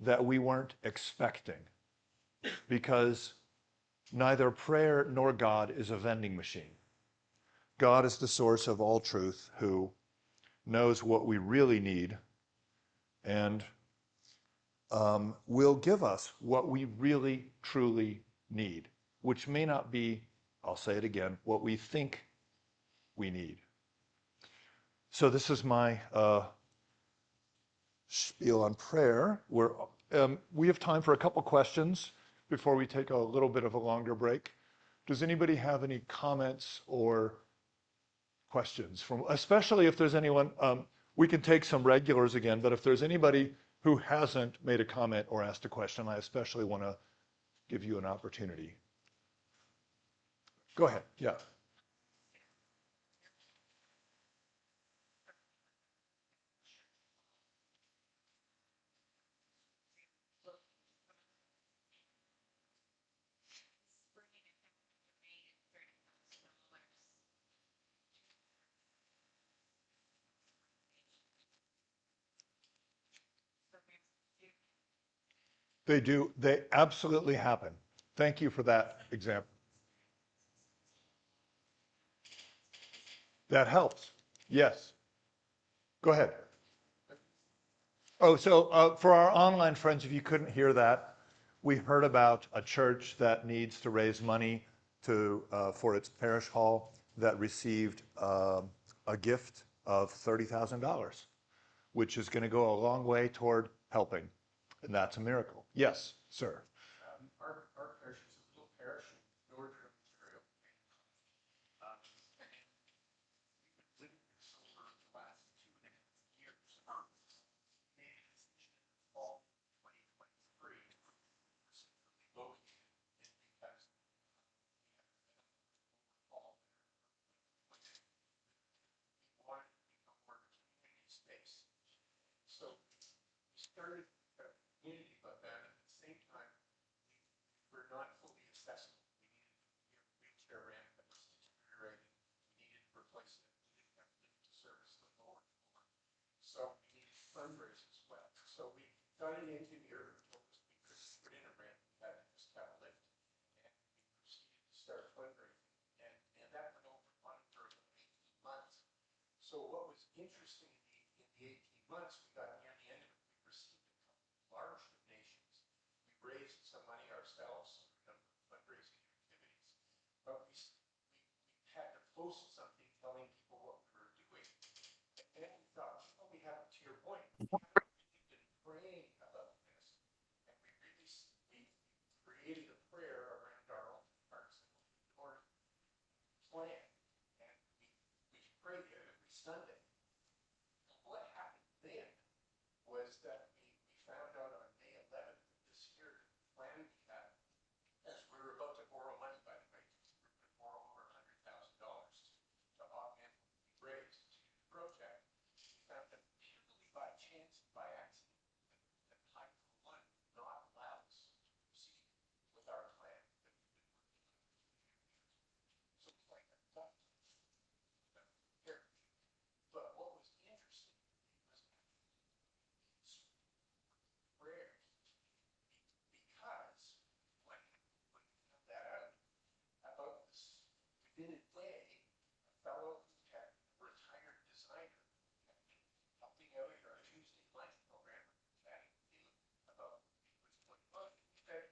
that we weren't expecting, because neither prayer nor God is a vending machine. God is the source of all truth, who knows what we really need and will give us what we really, truly need, which may not be, I'll say it again, what we think we need. So this is my spiel on prayer. We have time for a couple questions before we take a little bit of a longer break. Does anybody have any comments or questions from, especially if there's anyone, we can take some regulars again, but if there's anybody who hasn't made a comment or asked a question, I especially want to give you an opportunity. Go ahead. Yeah. They do. They absolutely happen. Thank you for that example. That helps. Yes. Go ahead. Oh, so for our online friends, if you couldn't hear that, we heard about a church that needs to raise money for its parish hall that received a gift of $30,000, which is going to go a long way toward helping. And that's a miracle. Yes, sir. Our parish is a little parish in northern Ontario. And we've been living here for the last 2.5 years. Made a decision in the fall 2023 to relocate because all we wanted to become more community space. So we started a community, but then at the same time, we were not fully accessible. We needed a wheelchair ramp that was deteriorating. We needed to replace it. We didn't have lift to service the lower floor. So we needed to fundraise as well. So we got an engineer who told us we couldn't put in a ramp. We had to just have a lift. And we proceeded to start fundraising. And that went on for 18 months. So what was interesting in the 18 months, we got near the end of it, we received a couple large donations. We raised some money ourselves for a number of fundraising activities, but we had to post something telling people what we were doing. And then we thought, well, we have, to your point, we haven't really been praying about this. And we created a prayer around our own hearts and Lord plan. And we prayed it every Sunday. What happened then was that we found out on May 11th of this year, the plan we had, as we were about to borrow money, by the way, we were going to borrow over $100,000 to augment what we raised to do the project. We found that purely by chance and by accident, that Hydro One would not allow us to proceed with our plan that we've been working on for 2 years. So it's like a tough here. But what was interesting was prayers, because when we found that out about this, within a day, a fellow who had a retired designer had been helping out at our Tuesday lunch program, chatting with him about what he was going on. He said,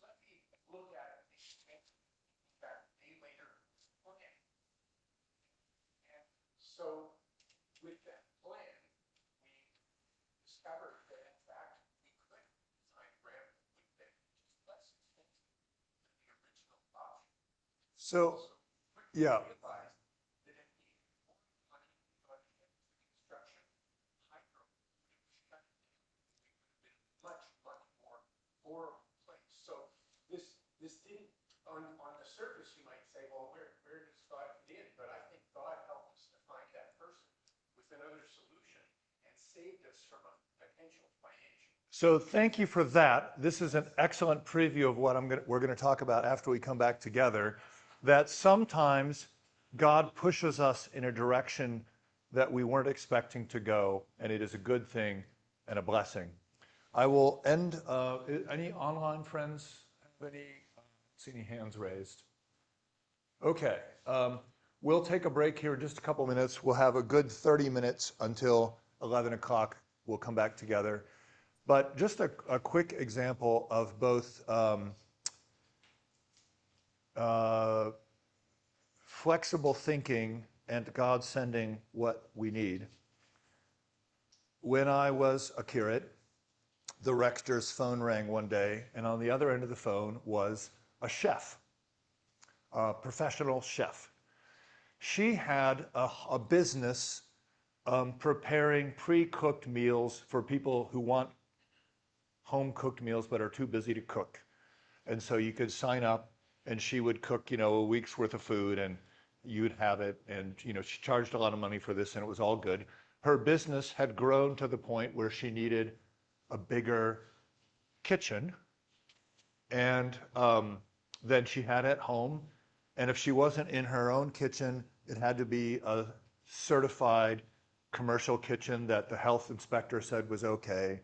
let me look at it. And in fact, a day later, plan. And so with that plan, we discovered that in fact we could design a ramp that would be just less expensive than the original option. So, yeah. Realized that if we more money we got into the construction, Hydro would have shut it down. We would have been much more horrible place. So this didn't, on the surface you might say, well, where does God fit in? But I think God helped us to find that person with another solution and saved us from a potential financial. So thank you for that. This is an excellent preview of what we're going to talk about after we come back together, that sometimes God pushes us in a direction that we weren't expecting to go, and it is a good thing and a blessing. I will end. Any online friends have any? See any hands raised? Okay. We'll take a break here in just a couple minutes. We'll have a good 30 minutes until 11 o'clock. We'll come back together. But just a quick example of both flexible thinking and God sending what we need. when I was a curate, the rector's phone rang one day, and on the other end of the phone was a chef, a professional chef. She had a business preparing pre-cooked meals for people who want home-cooked meals but are too busy to cook. And so you could sign up, and she would cook, a week's worth of food, and you'd have it. And, she charged a lot of money for this, and it was all good. Her business had grown to the point where she needed a bigger kitchen, and than she had at home. And if she wasn't in her own kitchen, it had to be a certified commercial kitchen that the health inspector said was okay.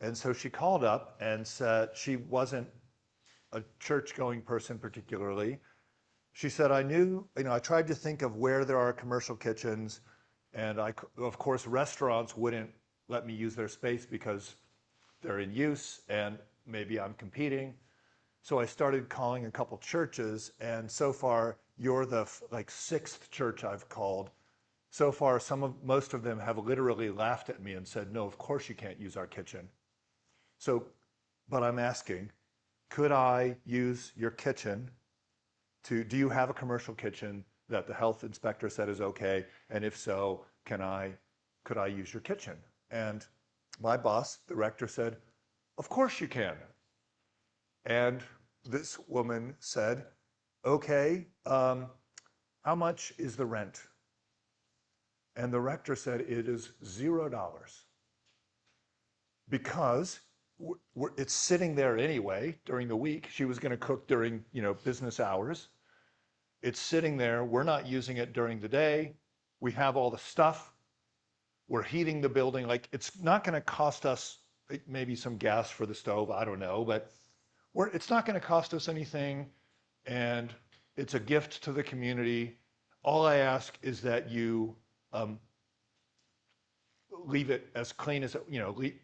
And so she called up and said she wasn't a church-going person particularly. She said, I tried to think of where there are commercial kitchens, and of course, restaurants wouldn't let me use their space because they're in use, and maybe I'm competing. So I started calling a couple churches, and so far, you're the sixth church I've called. So far, most of them have literally laughed at me and said, no, of course you can't use our kitchen. But I'm asking, could I use your kitchen do you have a commercial kitchen that the health inspector said is okay? And if so, could I use your kitchen? And my boss, the rector, said, of course you can. And this woman said, okay, how much is the rent? And the rector said, it is $0. Because it's sitting there anyway during the week. She was going to cook during, business hours. It's sitting there. We're not using it during the day. We have all the stuff. We're heating the building. It's not going to cost us maybe some gas for the stove. I don't know, but it's not going to cost us anything. And it's a gift to the community. All I ask is that you leave it as clean as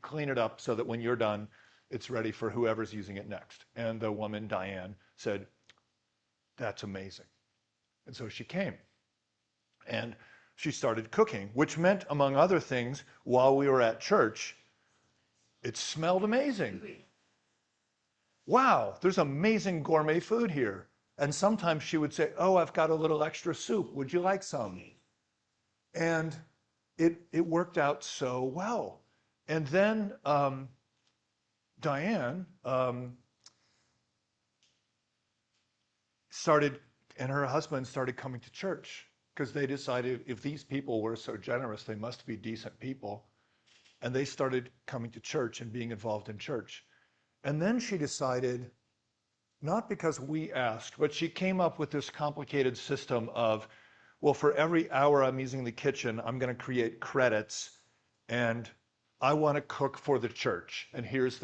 clean it up so that when you're done, it's ready for whoever's using it next. And the woman, Diane, said, that's amazing. And so she came. And she started cooking, which meant, among other things, while we were at church, it smelled amazing. Wow, there's amazing gourmet food here. And sometimes she would say, oh, I've got a little extra soup. Would you like some? And it worked out so well. And then Diane and her husband started coming to church because they decided if these people were so generous, they must be decent people. And they started coming to church and being involved in church. And then she decided, not because we asked, but she came up with this complicated system of, well, for every hour I'm using the kitchen, I'm going to create credits, and I want to cook for the church. And here's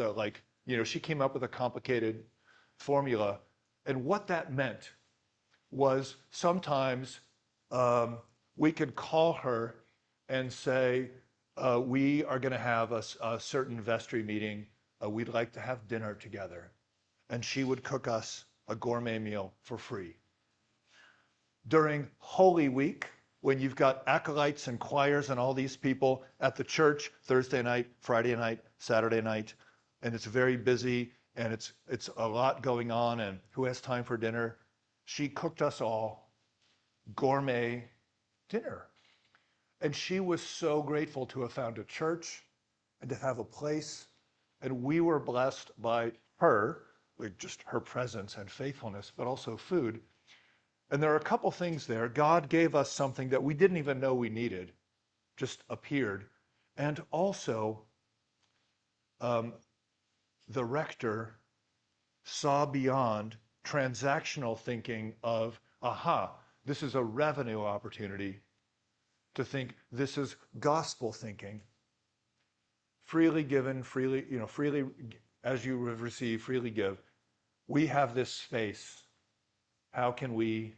she came up with a complicated formula. And what that meant was sometimes we could call her and say, we are going to have a certain vestry meeting. We'd like to have dinner together. And she would cook us a gourmet meal for free. During Holy Week, when you've got acolytes and choirs and all these people at the church Thursday night, Friday night, Saturday night, and it's very busy and it's a lot going on, and who has time for dinner? She cooked us all gourmet dinner. And she was so grateful to have found a church and to have a place. And we were blessed by her, just her presence and faithfulness, but also food. And there are a couple things there. God gave us something that we didn't even know we needed, just appeared. And also, the rector saw beyond transactional thinking of, aha, this is a revenue opportunity, to think this is gospel thinking. Freely given, freely, freely as you have received, freely give. We have this space. How can we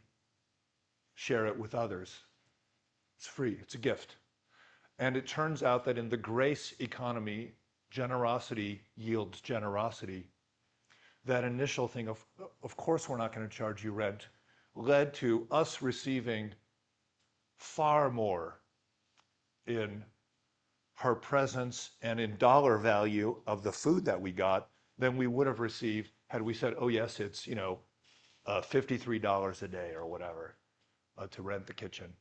share it with others? It's free, it's a gift. And it turns out that in the grace economy, generosity yields generosity. That initial thing of course we're not going to charge you rent, led to us receiving far more in her presence and in dollar value of the food that we got than we would have received had we said, oh yes, it's, $53 a day or whatever to rent the kitchen.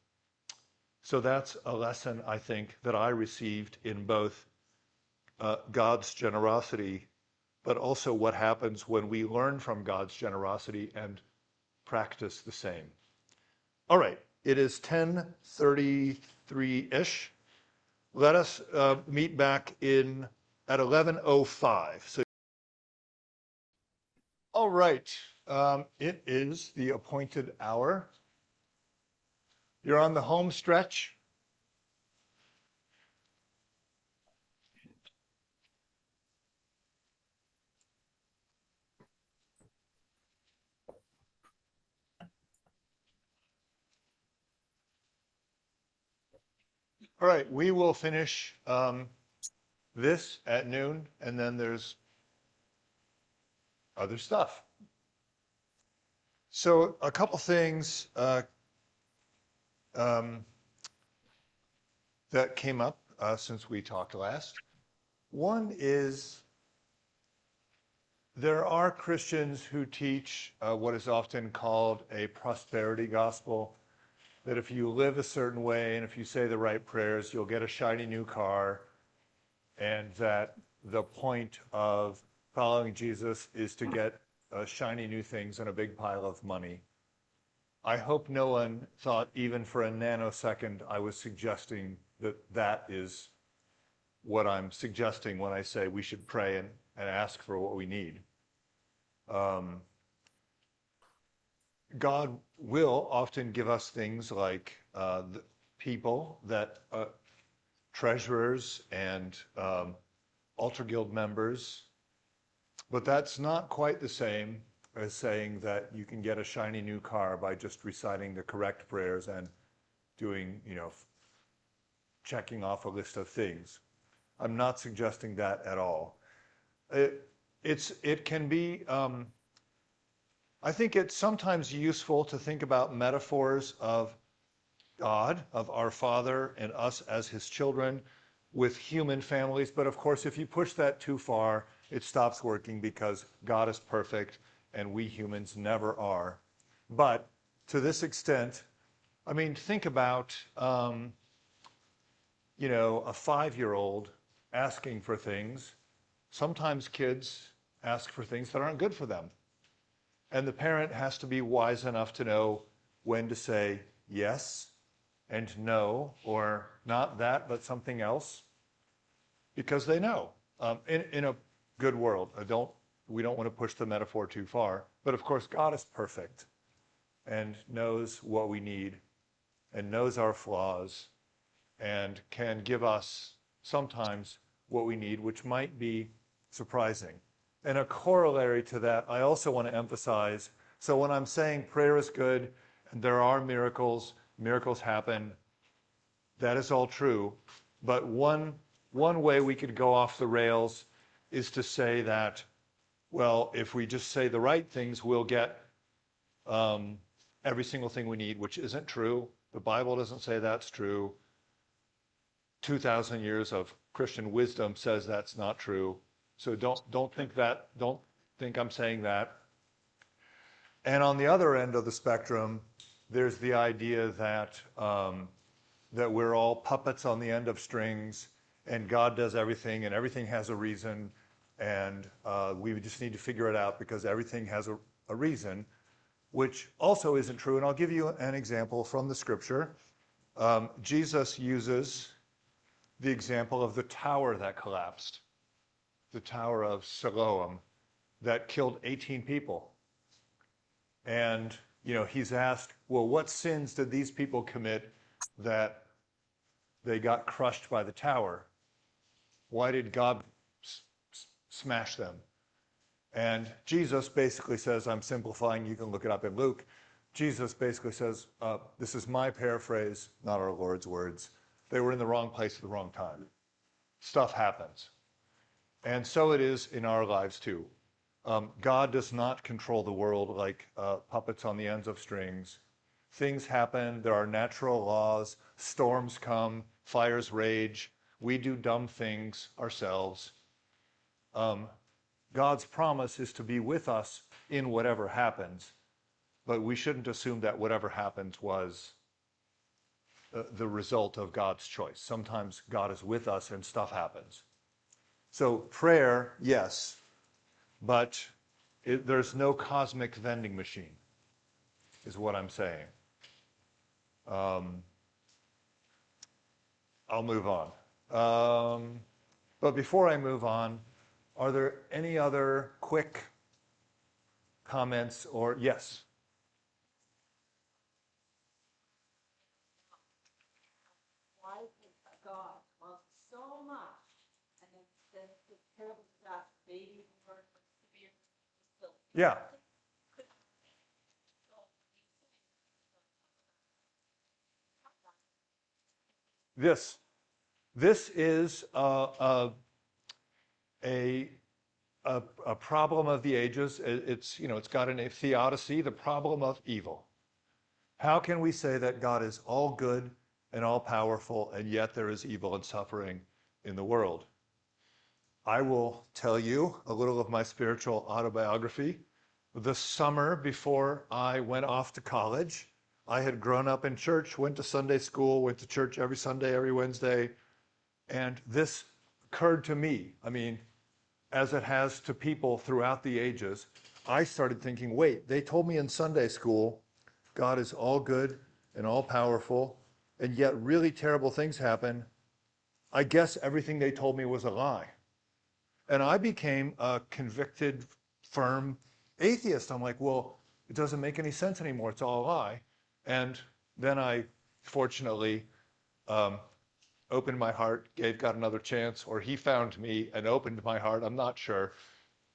So that's a lesson I think that I received in both God's generosity, but also what happens when we learn from God's generosity and practice the same. All right, it is 10:33-ish. Let us meet back in at 11:05. So, all right, it is the appointed hour. You're on the home stretch. All right, we will finish this at noon, and then there's other stuff. So a couple things um, that came up since we talked last. One is there are Christians who teach what is often called a prosperity gospel, that if you live a certain way and if you say the right prayers, you'll get a shiny new car, and that the point of following Jesus is to get shiny new things and a big pile of money. I hope no one thought even for a nanosecond I was suggesting that that is what I'm suggesting when I say we should pray and ask for what we need. God will often give us things like the people that treasurers and altar guild members, but that's not quite the same as saying that you can get a shiny new car by just reciting the correct prayers and doing, checking off a list of things. I'm not suggesting that at all. It can be, I think it's sometimes useful to think about metaphors of God, of our Father, and us as his children with human families. But of course, if you push that too far, it stops working because God is perfect and we humans never are. But to this extent, I mean, think about, a 5-year-old asking for things. Sometimes kids ask for things that aren't good for them. And the parent has to be wise enough to know when to say yes and no, or not that, but something else, because they know. In a good world, we don't want to push the metaphor too far, but of course God is perfect and knows what we need and knows our flaws and can give us sometimes what we need, which might be surprising. And a corollary to that, I also want to emphasize, so when I'm saying prayer is good and there are miracles, miracles happen, that is all true. But one way we could go off the rails is to say that, well, if we just say the right things, we'll get every single thing we need, which isn't true. The Bible doesn't say that's true. 2,000 years of Christian wisdom says that's not true. So don't think I'm saying that. And on the other end of the spectrum, there's the idea that that we're all puppets on the end of strings, and God does everything, and everything has a reason, and we just need to figure it out because everything has a reason, which also isn't true. And I'll give you an example from the scripture. Jesus uses the example of the tower that collapsed, the Tower of Siloam, that killed 18 people. And, he's asked, well, what sins did these people commit that they got crushed by the tower? Why did God smash them? And Jesus basically says, I'm simplifying, you can look it up in Luke. Jesus basically says, this is my paraphrase, not our Lord's words. They were in the wrong place at the wrong time. Stuff happens. And so it is in our lives too. God does not control the world like puppets on the ends of strings. Things happen, there are natural laws, storms come, fires rage. We do dumb things ourselves. God's promise is to be with us in whatever happens, but we shouldn't assume that whatever happens was the result of God's choice. Sometimes God is with us and stuff happens. So prayer, yes, but there's no cosmic vending machine, is what I'm saying. I'll move on. But before I move on, are there any other quick comments or yes? Why would God love so much and then send this terrible disaster, baby born with severe disability? Yeah. This is a problem of the ages. It's got a theodicy, the problem of evil. How can we say that God is all good and all powerful, and yet there is evil and suffering in the world? I will tell you a little of my spiritual autobiography. The summer before I went off to college, I had grown up in church, went to Sunday school, went to church every Sunday, every Wednesday, and this occurred to me. I mean, as it has to people throughout the ages, I started thinking, wait, they told me in Sunday school, God is all good and all powerful, and yet really terrible things happen. I guess everything they told me was a lie. And I became a convicted, firm atheist. I'm like, well, it doesn't make any sense anymore. It's all a lie. And then I, fortunately, opened my heart, gave God another chance, or he found me and opened my heart, I'm not sure.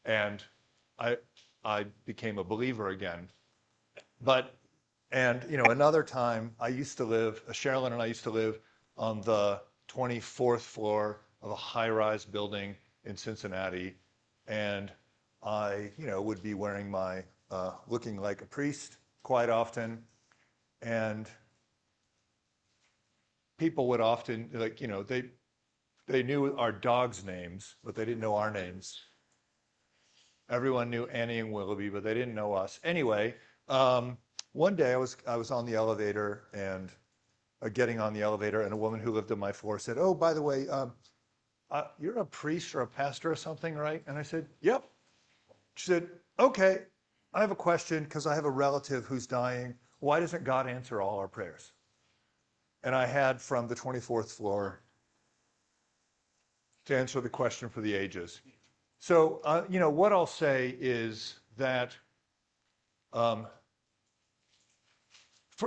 And I became a believer again. And another time, Sherilyn and I used to live on the 24th floor of a high-rise building in Cincinnati. And I, would be wearing looking like a priest quite often. And people would often, they knew our dogs' names, but they didn't know our names. Everyone knew Annie and Willoughby, but they didn't know us. Anyway, one day I was on the elevator and getting on the elevator, and a woman who lived on my floor said, "Oh, by the way, you're a priest or a pastor or something, right?" And I said, "Yep." She said, "Okay, I have a question because I have a relative who's dying. Why doesn't God answer all our prayers?" And I had from the 24th floor to answer the question for the ages. So, what I'll say is that,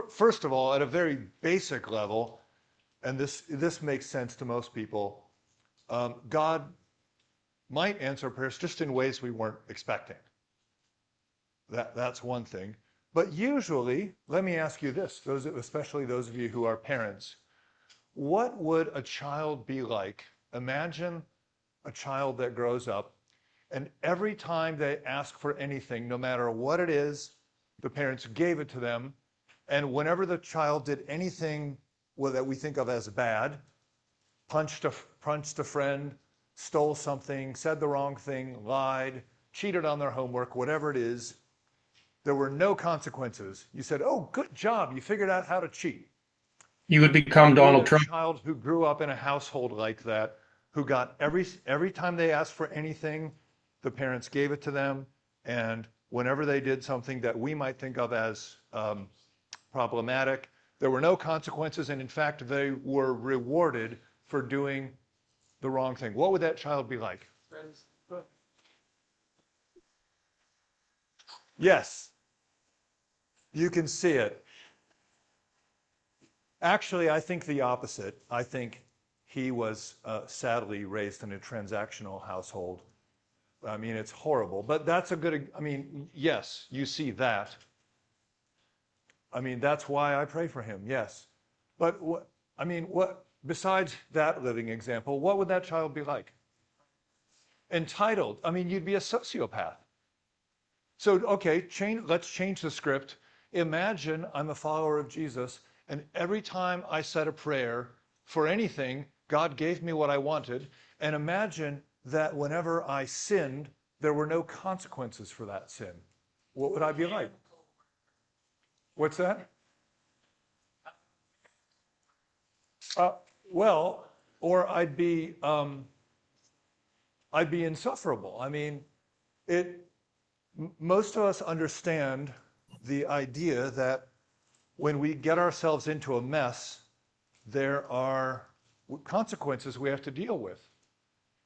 first of all, at a very basic level, and this makes sense to most people, God might answer prayers just in ways we weren't expecting. That's one thing. But usually, let me ask you this, especially those of you who are parents, what would a child be like? Imagine a child that grows up, and every time they ask for anything, no matter what it is, the parents gave it to them. And whenever the child did anything that we think of as bad, punched a friend, stole something, said the wrong thing, lied, cheated on their homework, whatever it is, there were no consequences. You said, "Oh, good job, you figured out how to cheat." You would What become would Donald a Trump. child who grew up in a household like that, who got every time they asked for anything, the parents gave it to them, and whenever they did something that we might think of as problematic, there were no consequences, and in fact, they were rewarded for doing the wrong thing. What would that child be like? Friends, Yes, you can see it. Actually, I think the opposite. I think he was sadly raised in a transactional household. I mean, it's horrible, but that's yes, you see that. I mean, that's why I pray for him, yes. But besides that living example, what would that child be like? Entitled. I mean, you'd be a sociopath. So, okay, let's change the script. Imagine I'm a follower of Jesus, and every time I said a prayer for anything, God gave me what I wanted, and imagine that whenever I sinned, there were no consequences for that sin. What would I be like? What's that? Uh, well, or I'd be insufferable. I mean, it. Most of us understand the idea that when we get ourselves into a mess, there are consequences we have to deal with.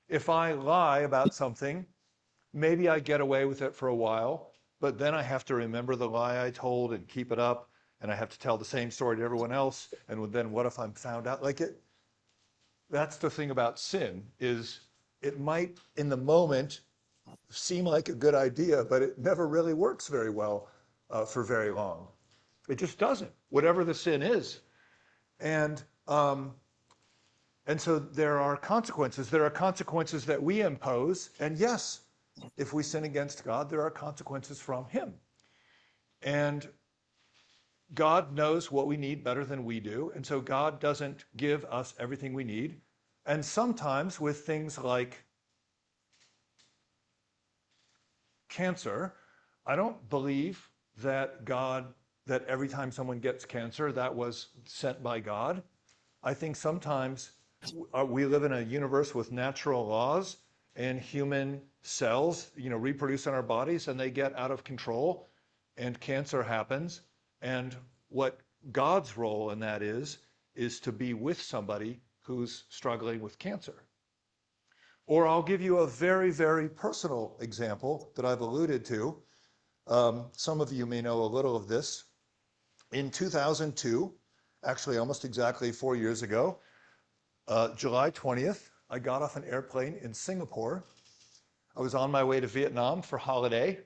If I lie about something, maybe I get away with it for a while, but then I have to remember the lie I told and keep it up, and I have to tell the same story to everyone else, and then what if I'm found out? That's the thing about sin, is it might, in the moment, seem like a good idea, but it never really works very well for very long. It just doesn't, whatever the sin is. And so there are consequences. There are consequences that we impose. And yes, if we sin against God, there are consequences from him. And God knows what we need better than we do. And so God doesn't give us everything we need. And sometimes with things like cancer, I don't believe that that every time someone gets cancer, that was sent by God. I think sometimes we live in a universe with natural laws, and human cells, reproduce in our bodies, and they get out of control, and cancer happens. And what God's role in that is to be with somebody who's struggling with cancer. Or I'll give you a very, very personal example that I've alluded to. Some of you may know a little of this. In 2002, actually almost exactly 4 years ago, July 20th, I got off an airplane in Singapore. I was on my way to Vietnam for holiday.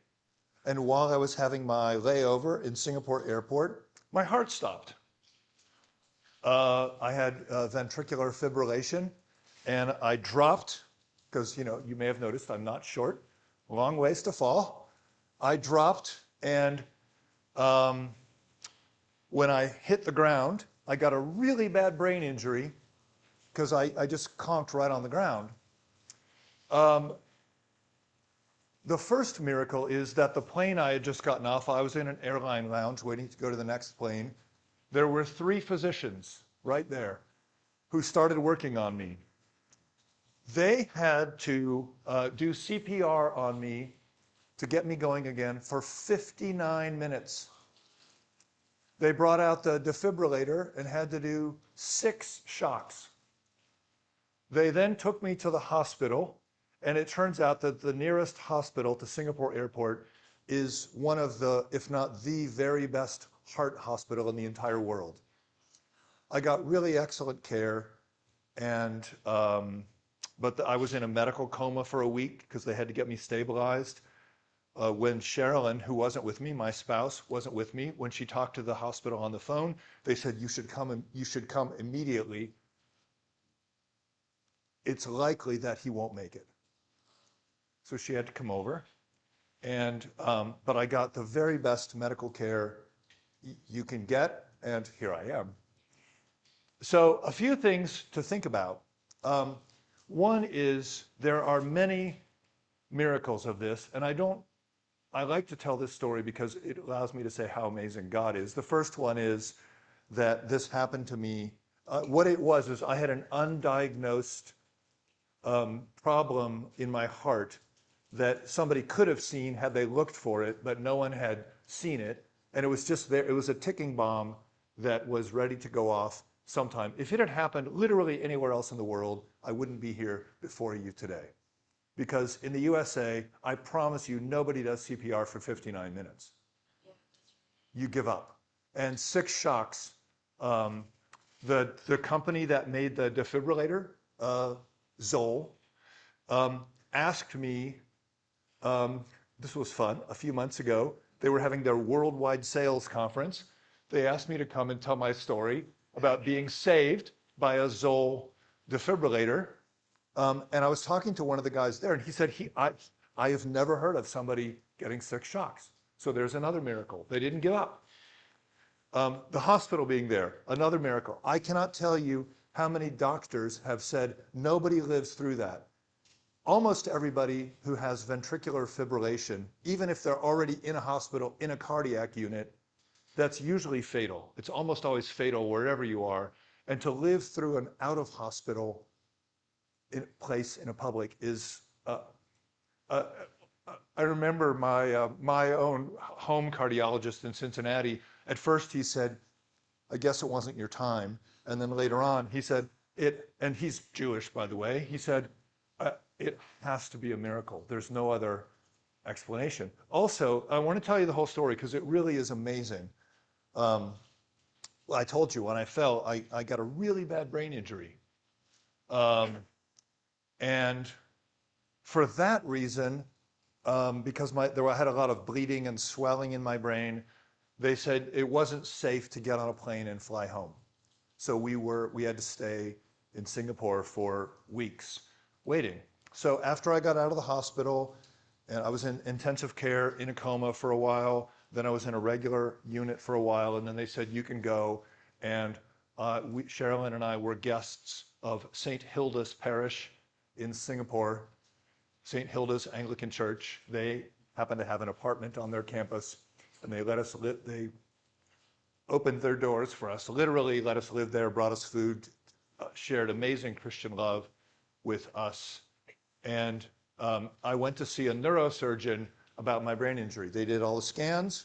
And while I was having my layover in Singapore airport, my heart stopped. I had ventricular fibrillation, and I dropped, because you may have noticed I'm not short, long ways to fall. I dropped, and when I hit the ground, I got a really bad brain injury because I just conked right on the ground. The first miracle is that the plane I had just gotten off, I was in an airline lounge waiting to go to the next plane. There were 3 physicians right there who started working on me. They had to do CPR on me to get me going again for 59 minutes. They brought out the defibrillator and had to do 6 shocks. They then took me to the hospital, and it turns out that the nearest hospital to Singapore Airport is one of the, if not the very best heart hospital in the entire world. I got really excellent care, and but I was in a medical coma for a week because they had to get me stabilized. When Sherilyn, who wasn't with me, my spouse wasn't with me, when she talked to the hospital on the phone, they said, you should come immediately. It's likely that he won't make it. So she had to come over. And but I got the very best medical care you can get, and here I am. So a few things to think about. One is there are many miracles of this, and I like to tell this story because it allows me to say how amazing God is. The first one is that this happened to me. What it was is I had an undiagnosed problem in my heart that somebody could have seen had they looked for it, but no one had seen it. And it was just there. It was a ticking bomb that was ready to go off sometime. If it had happened literally anywhere else in the world, I wouldn't be here before you today. Because in the USA, I promise you, nobody does CPR for 59 minutes. You give up. And 6 shocks. The company that made the defibrillator, Zoll, asked me, this was fun, a few months ago, they were having their worldwide sales conference. They asked me to come and tell my story about being saved by a Zoll defibrillator. And I was talking to one of the guys there, and he said, I have never heard of somebody getting 6 shocks. So there's another miracle. They didn't give up. The hospital being there, another miracle. I cannot tell you how many doctors have said nobody lives through that. Almost everybody who has ventricular fibrillation, even if they're already in a hospital, in a cardiac unit, that's usually fatal. It's almost always fatal wherever you are. And to live through an out-of-hospital place in a public is, I remember my own home cardiologist in Cincinnati. At first he said, I guess it wasn't your time. And then later on he said, and he's Jewish, by the way, he said, it has to be a miracle. There's no other explanation. Also, I want to tell you the whole story because it really is amazing. Well, I told you when I fell, I got a really bad brain injury. And for that reason, because I had a lot of bleeding and swelling in my brain, they said it wasn't safe to get on a plane and fly home. So we had to stay in Singapore for weeks waiting. So after I got out of the hospital, and I was in intensive care in a coma for a while, then I was in a regular unit for a while, and then they said, you can go. And Sherilyn and I were guests of St. Hilda's Parish in Singapore, St. Hilda's Anglican Church. They happened to have an apartment on their campus, and they they opened their doors for us, literally let us live there, brought us food, shared amazing Christian love with us. And I went to see a neurosurgeon about my brain injury. They did all the scans,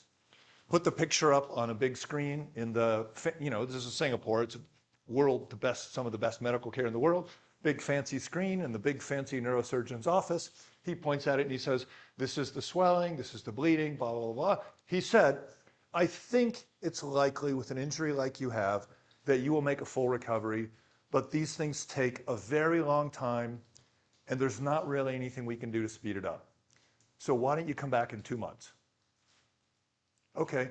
put the picture up on a big screen in the, this is Singapore, it's some of the best medical care in the world, big fancy screen in the big fancy neurosurgeon's office. He points at it and he says, this is the swelling, this is the bleeding, blah, blah, blah. He said, I think it's likely with an injury like you have that you will make a full recovery, but these things take a very long time and there's not really anything we can do to speed it up. So why don't you come back in 2 months? Okay,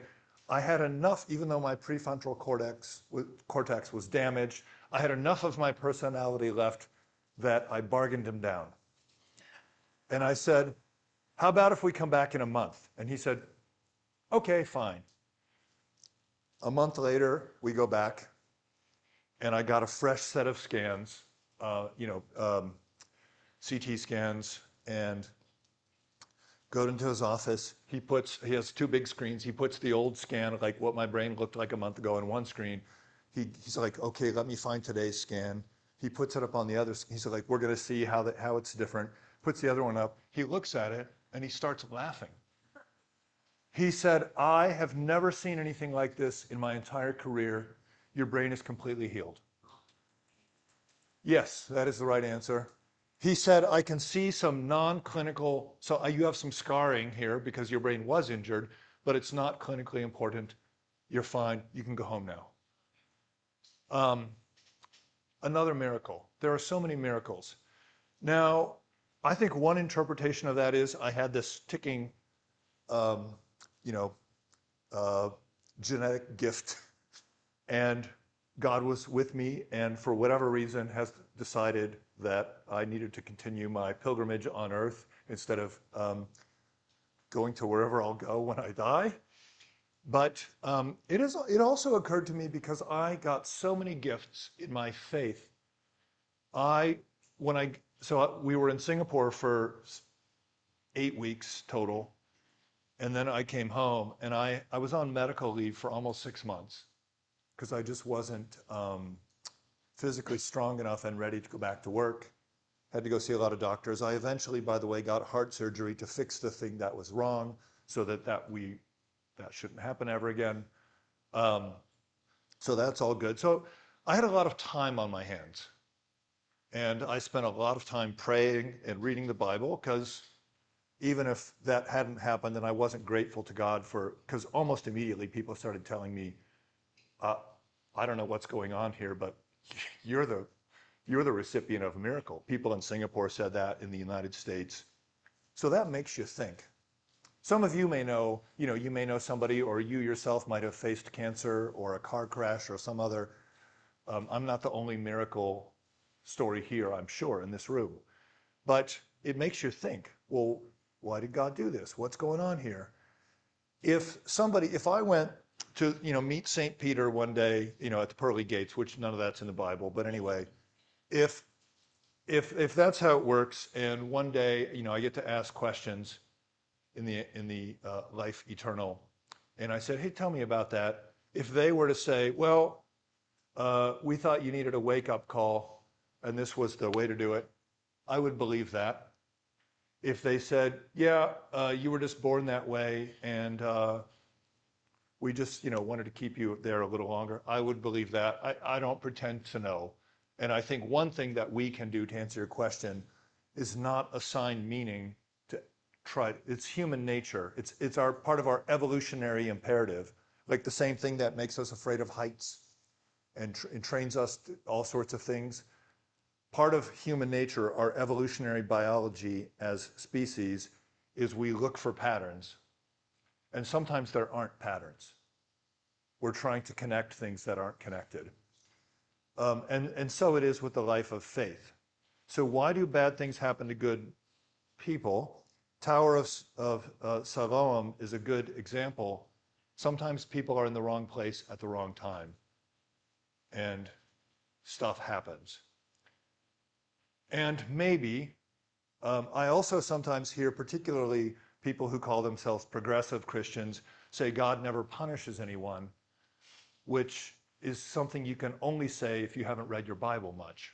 I had enough, even though my prefrontal cortex was damaged, I had enough of my personality left that I bargained him down. And I said, how about if we come back in a month? And he said, okay, fine. A month later, we go back, and I got a fresh set of scans, CT scans, and go into his office. He has 2 big screens. He puts the old scan, like what my brain looked like a month ago, in one screen. He's like, okay, let me find today's scan. He puts it up on the other. He's like, we're going to see how it's different. Puts the other one up. He looks at it and he starts laughing. He said, I have never seen anything like this in my entire career. Your brain is completely healed. Yes, that is the right answer. He said, I can see some non-clinical, so you have some scarring here because your brain was injured, but it's not clinically important. You're fine. You can go home now. Another miracle. There are so many miracles. Now, I think one interpretation of that is I had this ticking, genetic gift, and God was with me, and for whatever reason has decided that I needed to continue my pilgrimage on earth instead of going to wherever I'll go when I die. But it also occurred to me because I got so many gifts in my faith. We were in Singapore for 8 weeks total, and then I came home, and I was on medical leave for almost 6 months because I just wasn't physically strong enough and ready to go back to work. Had to go see a lot of doctors. I eventually, by the way, got heart surgery to fix the thing that was wrong so that shouldn't happen ever again. So that's all good. So I had a lot of time on my hands. And I spent a lot of time praying and reading the Bible because even if that hadn't happened and I wasn't grateful to God because almost immediately people started telling me, I don't know what's going on here, but you're the recipient of a miracle. People in Singapore said that, in the United States. So that makes you think. Some of you may know, you may know somebody, or you yourself might have faced cancer or a car crash or some other. I'm not the only miracle story here, I'm sure, in this room. But it makes you think, well, why did God do this? What's going on here? If I went to meet St. Peter one day, at the pearly gates, which none of that's in the Bible, but anyway, if if that's how it works, and one day, I get to ask questions in the life eternal, and I said, hey, tell me about that. If they were to say, well, we thought you needed a wake-up call, and this was the way to do it, I would believe that. If they said, yeah, you were just born that way, and we just, wanted to keep you there a little longer, I would believe that. I don't pretend to know. And I think one thing that we can do to answer your question is not assign meaning to try. It's human nature. It's our part of our evolutionary imperative, like the same thing that makes us afraid of heights and trains us to all sorts of things. Part of human nature, our evolutionary biology as species, is we look for patterns. And sometimes there aren't patterns. We're trying to connect things that aren't connected. And so it is with the life of faith. So why do bad things happen to good people? Tower of Siloam is a good example. Sometimes people are in the wrong place at the wrong time. And stuff happens. And maybe, I also sometimes hear, particularly people who call themselves progressive Christians, say God never punishes anyone, which is something you can only say if you haven't read your Bible much.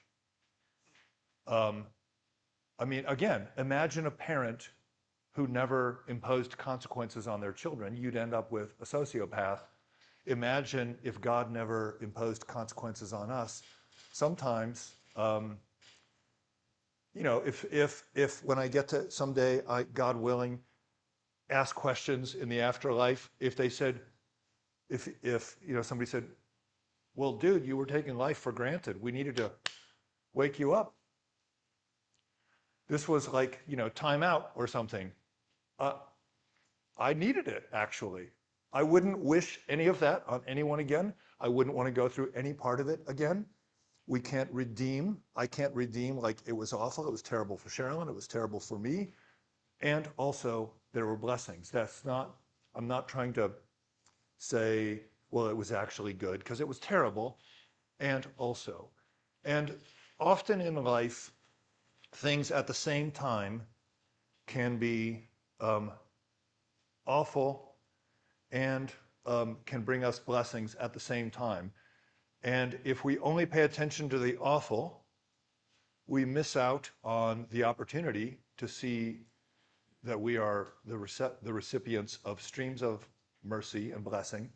Again, imagine a parent who never imposed consequences on their children. You'd end up with a sociopath. Imagine if God never imposed consequences on us. Sometimes, if when I get to someday, God willing, ask questions in the afterlife, if they said, if somebody said, well, dude, you were taking life for granted. We needed to wake you up. This was like, time out or something. I needed it, actually. I wouldn't wish any of that on anyone again. I wouldn't want to go through any part of it again. I can't redeem, like it was awful. It was terrible for Sherilyn. It was terrible for me. And also, there were blessings. I'm not trying to say, well, it was actually good, because it was terrible. And often in life, things at the same time can be awful and can bring us blessings at the same time. And if we only pay attention to the awful, we miss out on the opportunity to see that we are the recipients of streams of mercy and blessing.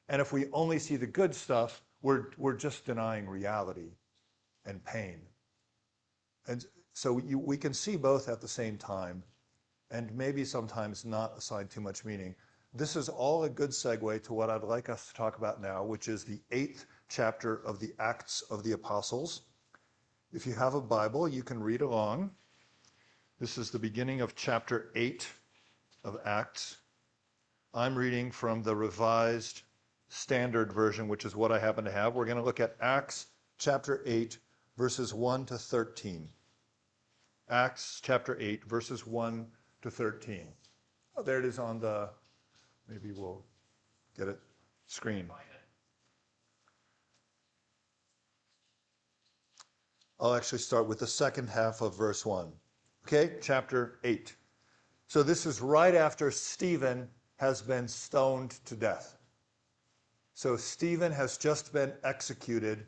And if we only see the good stuff, we're just denying reality and pain. And so we can see both at the same time, and maybe sometimes not assign too much meaning. This is all a good segue to what I'd like us to talk about now, which is the 8th chapter of the Acts of the Apostles. If you have a Bible, you can read along. This is the beginning of chapter 8 of Acts. I'm reading from the Revised Standard Version, which is what I happen to have. We're going to look at Acts chapter 8, verses 1 to 13. Acts chapter 8, verses 1 to 13. Oh, there it is on the, maybe we'll get it, screen. I'll actually start with the second half of verse 1. Okay, chapter 8. So this is right after Stephen has been stoned to death. So Stephen has just been executed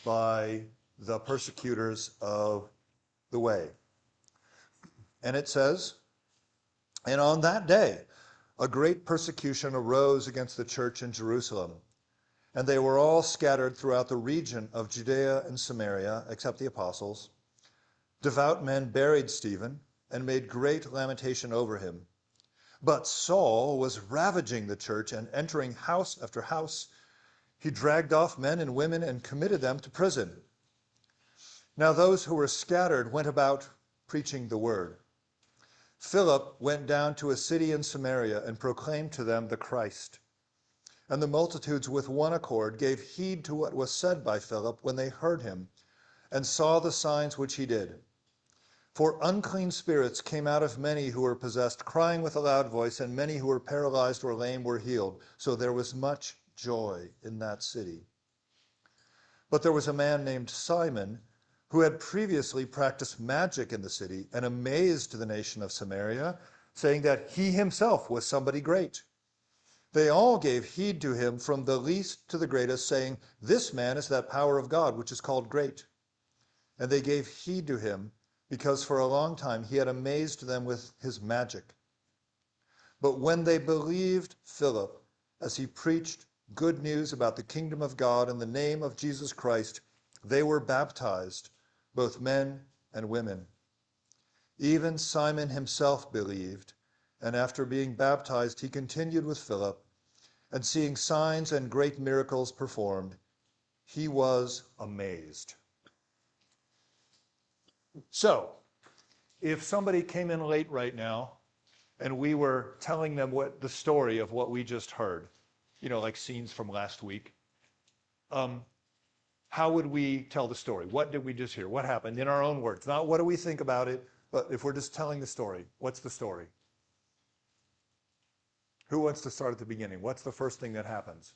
by the persecutors of the way. And it says, and on that day, a great persecution arose against the church in Jerusalem. And they were all scattered throughout the region of Judea and Samaria, except the apostles. Devout men buried Stephen and made great lamentation over him. But Saul was ravaging the church and entering house after house. He dragged off men and women and committed them to prison. Now those who were scattered went about preaching the word. Philip went down to a city in Samaria and proclaimed to them the Christ. And the multitudes with one accord gave heed to what was said by Philip when they heard him and saw the signs which he did. For unclean spirits came out of many who were possessed, crying with a loud voice, and many who were paralyzed or lame were healed. So there was much joy in that city. But there was a man named Simon who had previously practiced magic in the city and amazed the nation of Samaria, saying that he himself was somebody great. They all gave heed to him from the least to the greatest, saying, "This man is that power of God which is called great." And they gave heed to him because for a long time he had amazed them with his magic. But when they believed Philip as he preached good news about the kingdom of God in the name of Jesus Christ, they were baptized, both men and women. Even Simon himself believed, and after being baptized, he continued with Philip, and seeing signs and great miracles performed, he was amazed. So, if somebody came in late right now and we were telling them what the story of what we just heard, like scenes from last week, how would we tell the story? What did we just hear? What happened in our own words? Not what do we think about it, but if we're just telling the story, what's the story? Who wants to start at the beginning? What's the first thing that happens?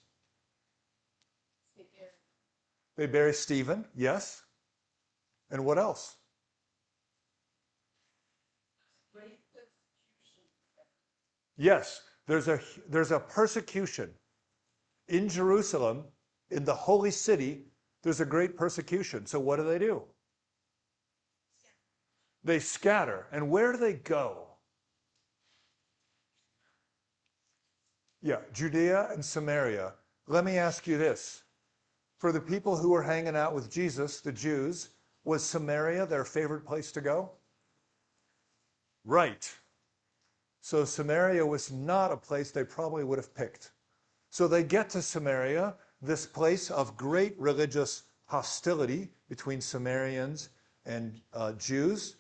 They bury Stephen, yes. And what else? Yes, there's a persecution. In Jerusalem, in the holy city, there's a great persecution. So what do? They scatter. And where do they go? Yeah, Judea and Samaria. Let me ask you this. For the people who were hanging out with Jesus, the Jews, was Samaria their favorite place to go? Right. So Samaria was not a place they probably would have picked. So they get to Samaria, this place of great religious hostility between Samaritans and Jews.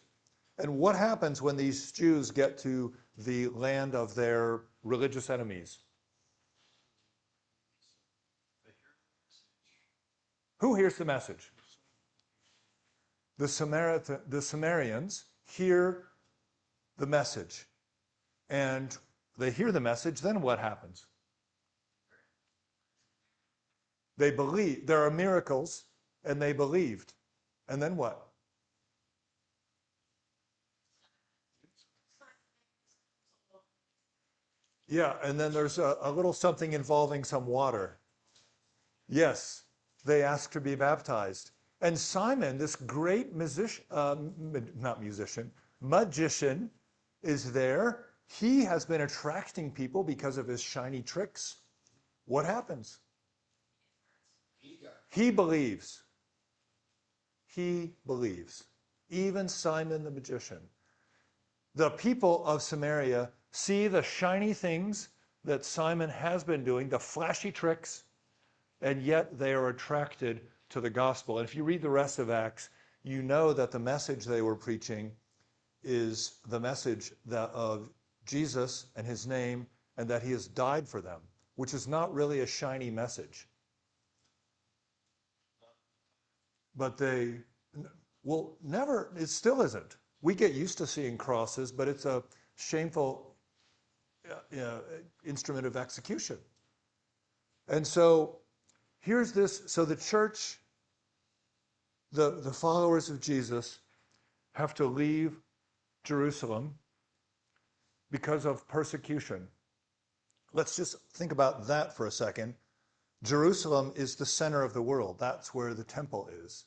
And what happens when these Jews get to the land of their religious enemies? Who hears the message? The Samaritans hear the message. And they hear the message, then what happens? They believe. There are miracles, and they believed. And then what? Yeah, and then there's a little something involving some water. Yes, they ask to be baptized. And Simon, this great magician, is there. He has been attracting people because of his shiny tricks. What happens? He believes. He believes. Even Simon the magician. The people of Samaria see the shiny things that Simon has been doing, the flashy tricks, and yet they are attracted to the gospel. And if you read the rest of Acts, you know that the message they were preaching is the message of Jesus and his name, and that he has died for them, which is not really a shiny message. But it still isn't. We get used to seeing crosses, but it's a shameful instrument of execution. And so here's this. So the church, the followers of Jesus, have to leave Jerusalem because of persecution. Let's just think about that for a second. Jerusalem is the center of the world. That's where the temple is.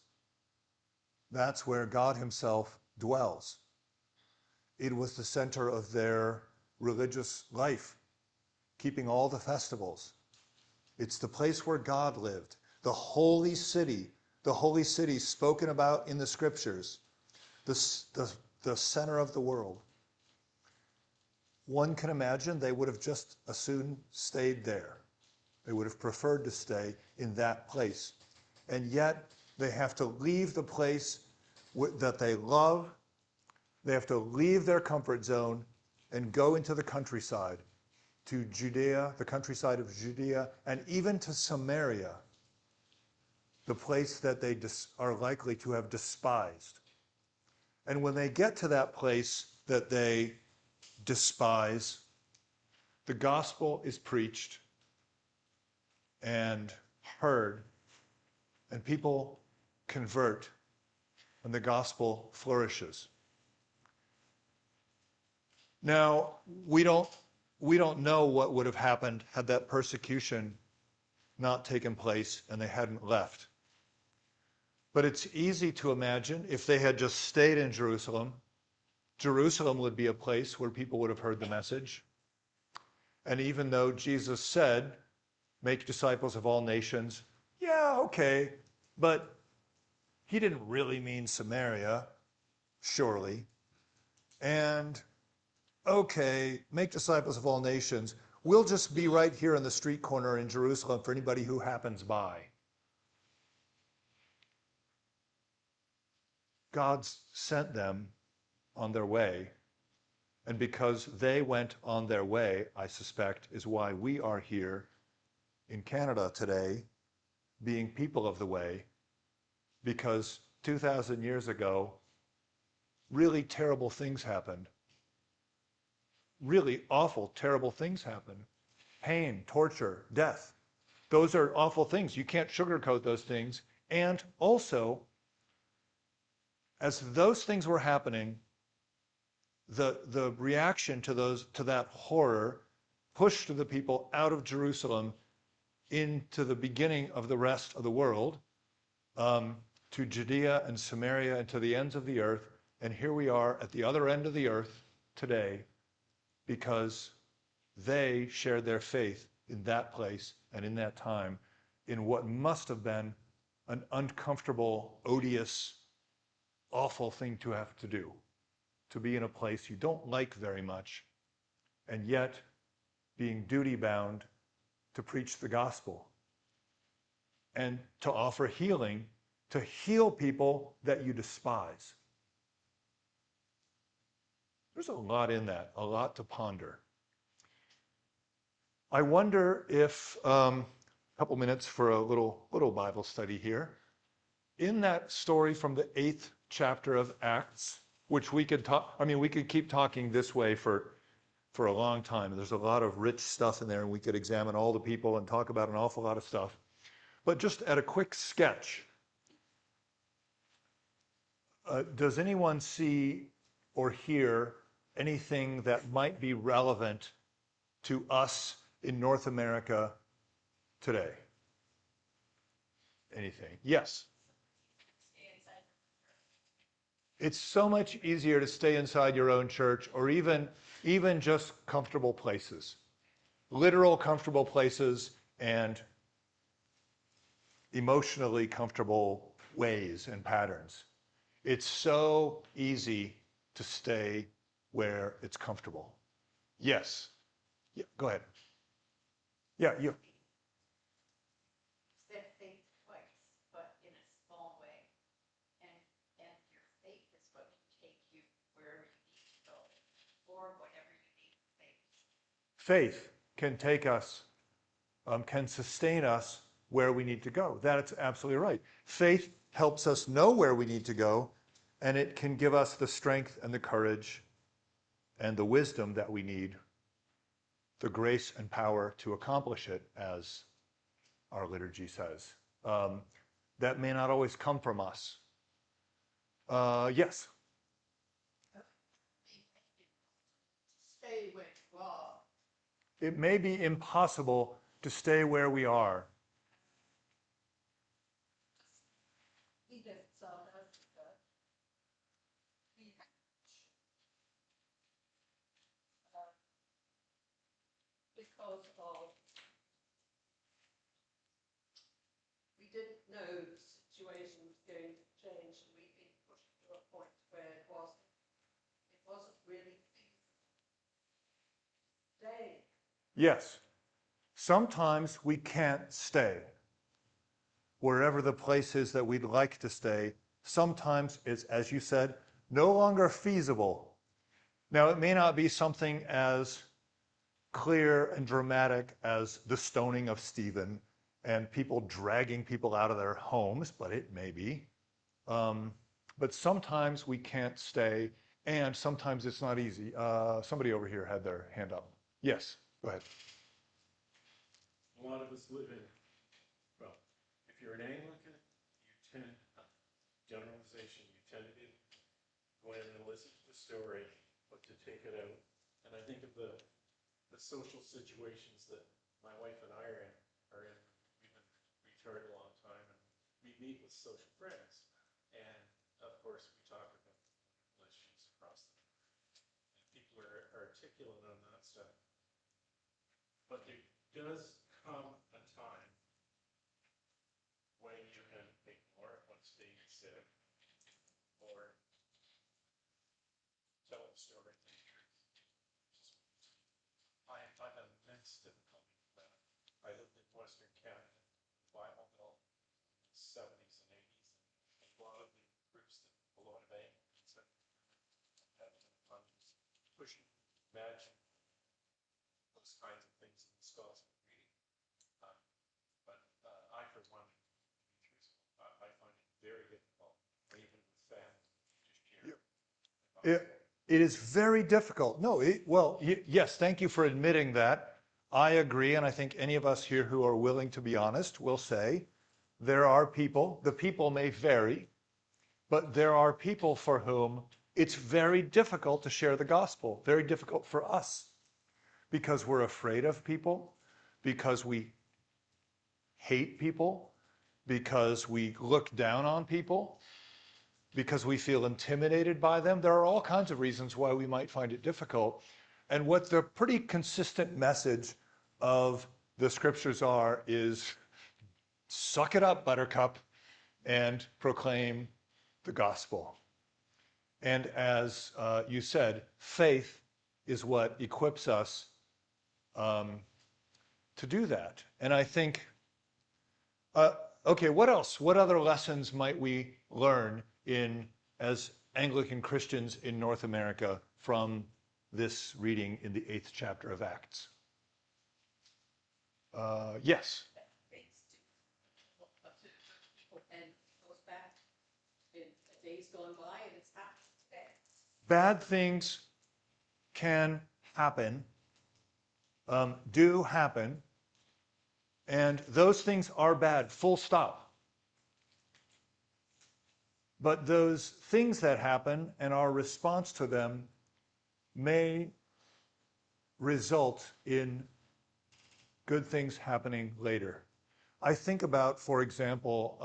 That's where God himself dwells. It was the center of their religious life, keeping all the festivals. It's the place where God lived, the holy city spoken about in the scriptures, the center of the world. One can imagine they would have just as soon stayed there. They would have preferred to stay in that place. And yet they have to leave the place that they love. They have to leave their comfort zone and go into the countryside, to Judea, the countryside of Judea, and even to Samaria, the place that they are likely to have despised. And when they get to that place that they despise, the gospel is preached and heard, and people convert, and the gospel flourishes. Now, we don't know what would have happened had that persecution not taken place and they hadn't left. But it's easy to imagine if they had just stayed in Jerusalem, Jerusalem would be a place where people would have heard the message. And even though Jesus said, make disciples of all nations, yeah, okay, but he didn't really mean Samaria, surely. And okay, make disciples of all nations. We'll just be right here on the street corner in Jerusalem for anybody who happens by. God sent them on their way. And because they went on their way, I suspect, is why we are here in Canada today, being people of the way, because 2,000 years ago, really terrible things happened. Really awful, terrible things happened. Pain, torture, death. Those are awful things. You can't sugarcoat those things. And also, as those things were happening, the reaction to that horror pushed the people out of Jerusalem into the beginning of the rest of the world, to Judea and Samaria and to the ends of the earth. And here we are at the other end of the earth today because they shared their faith in that place and in that time in what must have been an uncomfortable, odious, awful thing to have to do, to be in a place you don't like very much, and yet being duty-bound to preach the gospel and to offer healing, to heal people that you despise. There's a lot in that, a lot to ponder. I wonder if, a couple minutes for a little Bible study here. In that story from the 8th chapter of Acts, which we could keep talking this way for a long time. There's a lot of rich stuff in there, and we could examine all the people and talk about an awful lot of stuff. But just at a quick sketch, does anyone see or hear anything that might be relevant to us in North America today? Anything? Yes. It's so much easier to stay inside your own church, or even just comfortable places. Literal comfortable places and emotionally comfortable ways and patterns. It's so easy to stay where it's comfortable. Yes. Yeah, go ahead. Yeah, you. Said faith twice, but in a small way. And your faith is what can take you wherever you need to go, or whatever you need faith. Faith can take us, can sustain us where we need to go. That's absolutely right. Faith helps us know where we need to go, and it can give us the strength and the courage and the wisdom that we need, the grace and power to accomplish it, as our liturgy says. That may not always come from us. Yes? Stay where you are. It may be impossible to stay where we are. Because we didn't know the situation was going to change, and we've been pushed to a point where it wasn't really staying. Yes. Sometimes we can't stay wherever the place is that we'd like to stay. Sometimes it's, as you said, no longer feasible. Now, it may not be something as clear and dramatic as the stoning of Stephen and people dragging people out of their homes, but it may be. but sometimes we can't stay, and sometimes it's not easy. Somebody over here had their hand up. Yes, go ahead. A lot of us live in, well, if you're an Anglican, you tend, generalization, you tend to go in and listen to the story, but to take it out. And I think of the social situations that my wife and I are in. We've been retired a long time, and we meet with social friends. And of course, we talk about issues across the board. And people are articulate on that stuff. But there does come a time when you can ignore what's being said or tell the story to the truth. I have immense difficulty with that. I lived in Western Canada, the Bible Belt, in the 70s and 80s, and a lot of the groups that a lot of Anglicans have fun pushing, imagine those kinds of things in the scholars reading. But I, for one, to be truthful, I find it very difficult, even with family, to share. It is very difficult. No, yes, thank you for admitting that. I agree, and I think any of us here who are willing to be honest will say there are people, the people may vary, but there are people for whom it's very difficult to share the gospel, very difficult for us, because we're afraid of people, because we hate people, because we look down on people, because we feel intimidated by them. There are all kinds of reasons why we might find it difficult. And what the pretty consistent message of the scriptures are is suck it up, buttercup, and proclaim the gospel. And as you said, faith is what equips us to do that. And I think, okay, what else? What other lessons might we learn as Anglican Christians in North America from this reading in the 8th chapter of Acts? Yes. And goes back in days gone by, and it's happening today. Bad things can happen, do happen, and those things are bad, full stop. But those things that happen and our response to them may result in good things happening later. I think about, for example,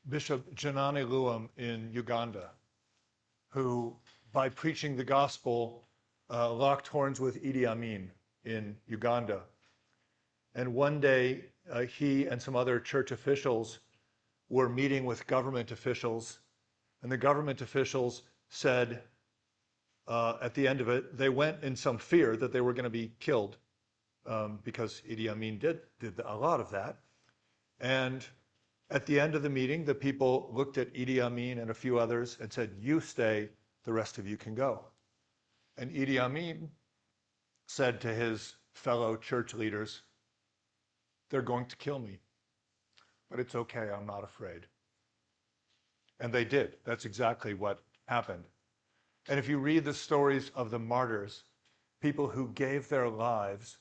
Bishop Janani Luam in Uganda, who, by preaching the gospel, locked horns with Idi Amin in Uganda. And one day, he and some other church officials were meeting with government officials, and the government officials said, at the end of it, they went in some fear that they were going to be killed because Idi Amin did a lot of that. And at the end of the meeting, the people looked at Idi Amin and a few others and said, "You stay, the rest of you can go." And Idi Amin said to his fellow church leaders, "They're going to kill me, but it's okay, I'm not afraid." And they did. That's exactly what happened. And if you read the stories of the martyrs, people who gave their lives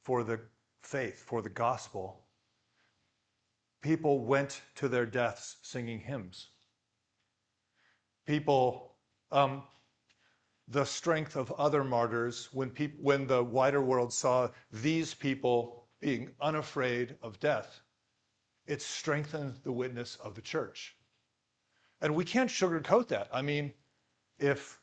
for the faith, for the gospel, people went to their deaths singing hymns. People, the strength of other martyrs, when the wider world saw these people being unafraid of death, it strengthened the witness of the church. And we can't sugarcoat that. I mean, if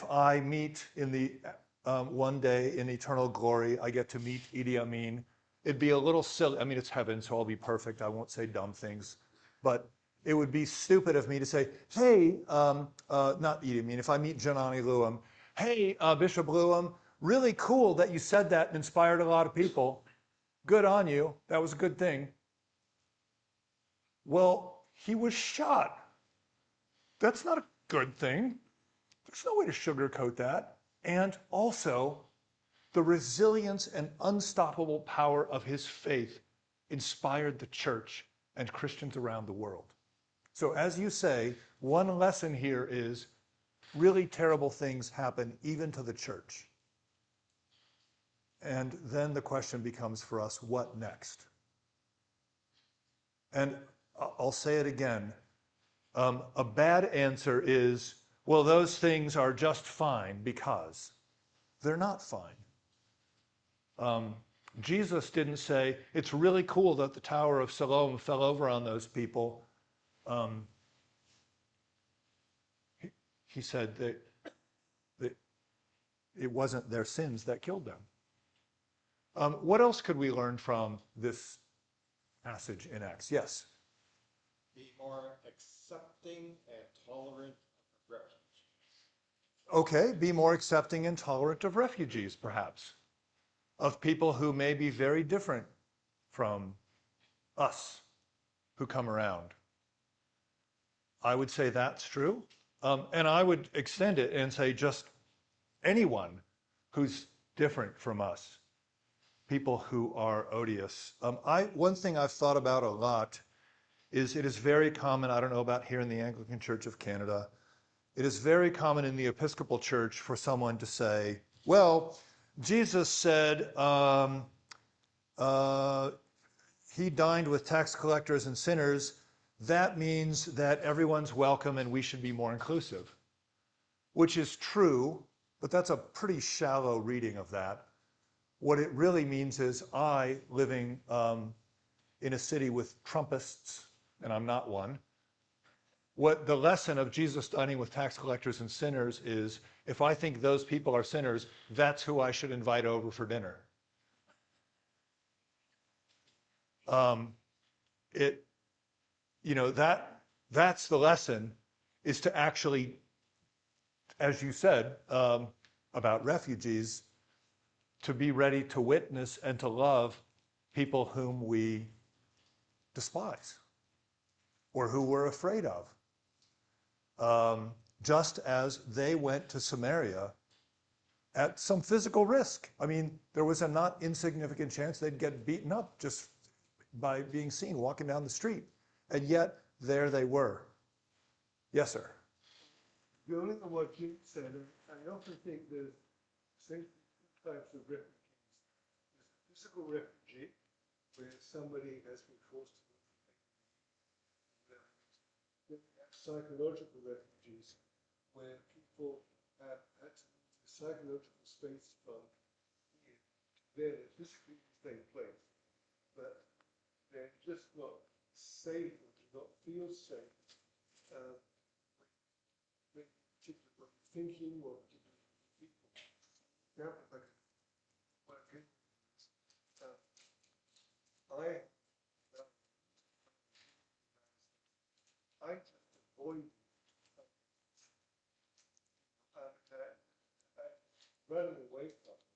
I meet in the one day in eternal glory, I get to meet Idi Amin, it'd be a little silly. I mean, it's heaven, so I'll be perfect. I won't say dumb things. But it would be stupid of me to say, hey, not Idi Amin, if I meet Janani Luam, hey, Bishop Luam, really cool that you said that and inspired a lot of people. Good on you. That was a good thing. Well, he was shot. That's not a good thing. There's no way to sugarcoat that. And also, the resilience and unstoppable power of his faith inspired the church and Christians around the world. So as you say, one lesson here is really terrible things happen even to the church. And then the question becomes for us, what next? And I'll say it again. A bad answer is, well, those things are just fine because they're not fine. Jesus didn't say, it's really cool that the Tower of Siloam fell over on those people. He said that it wasn't their sins that killed them. What else could we learn from this passage in Acts? Yes? Be more accepting and tolerant of refugees. Okay, be more accepting and tolerant of refugees, perhaps. Of people who may be very different from us who come around. I would say that's true. And I would extend it and say just anyone who's different from us. People who are odious. One thing I've thought about a lot is it is very common, I don't know about here in the Anglican Church of Canada, it is very common in the Episcopal Church for someone to say, well, Jesus said he dined with tax collectors and sinners. That means that everyone's welcome and we should be more inclusive, which is true, but that's a pretty shallow reading of that. What it really means is I, living in a city with Trumpists, and I'm not one, what the lesson of Jesus dining with tax collectors and sinners is, if I think those people are sinners, that's who I should invite over for dinner. That's the lesson, is to actually, as you said about refugees, to be ready to witness and to love people whom we despise or who we're afraid of. Just as they went to Samaria at some physical risk. I mean, there was a not insignificant chance they'd get beaten up just by being seen walking down the street. And yet, there they were. Yes, sir. Building on what you said, I often think there's two types of refugees. There's a physical refugee, where somebody has been forced to move. Then we have psychological refugees, where people have had to move the psychological space from here to there. They're physically in the same place, but they're just not safe or do not feel safe. Particularly what you're thinking, or particularly people. Yeah, but what I can I just avoid running away from it.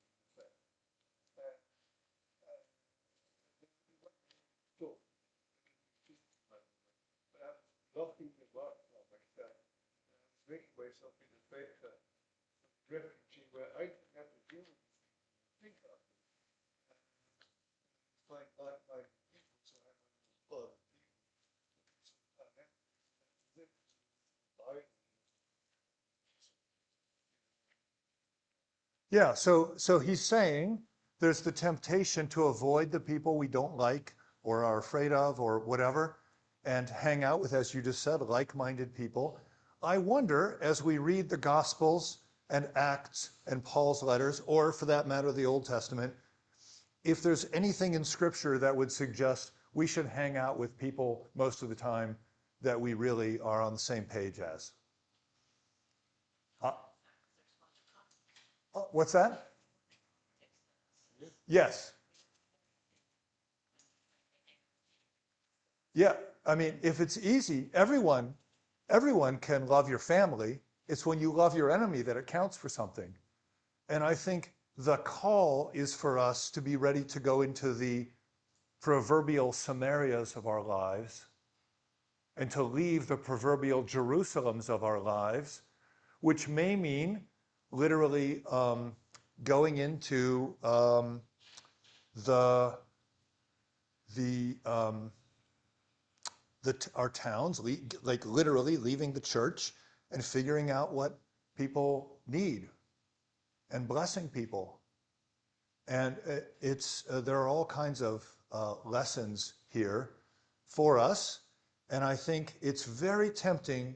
Locking them up from myself, making myself in a better refugee where I don't have to deal with think of it. It's like people, so I have a lot of people. Yeah, so he's saying there's the temptation to avoid the people we don't like or are afraid of or whatever, and hang out with, as you just said, like-minded people. I wonder, as we read the Gospels and Acts and Paul's letters, or for that matter, the Old Testament, if there's anything in Scripture that would suggest we should hang out with people most of the time that we really are on the same page as. What's that? Yes. Yeah, I mean, if it's easy, everyone can love your family. It's when you love your enemy that it counts for something. And I think the call is for us to be ready to go into the proverbial Samarias of our lives and to leave the proverbial Jerusalems of our lives, which may mean literally going into the our towns, like literally leaving the church and figuring out what people need and blessing people. And there are all kinds of lessons here for us. And I think it's very tempting,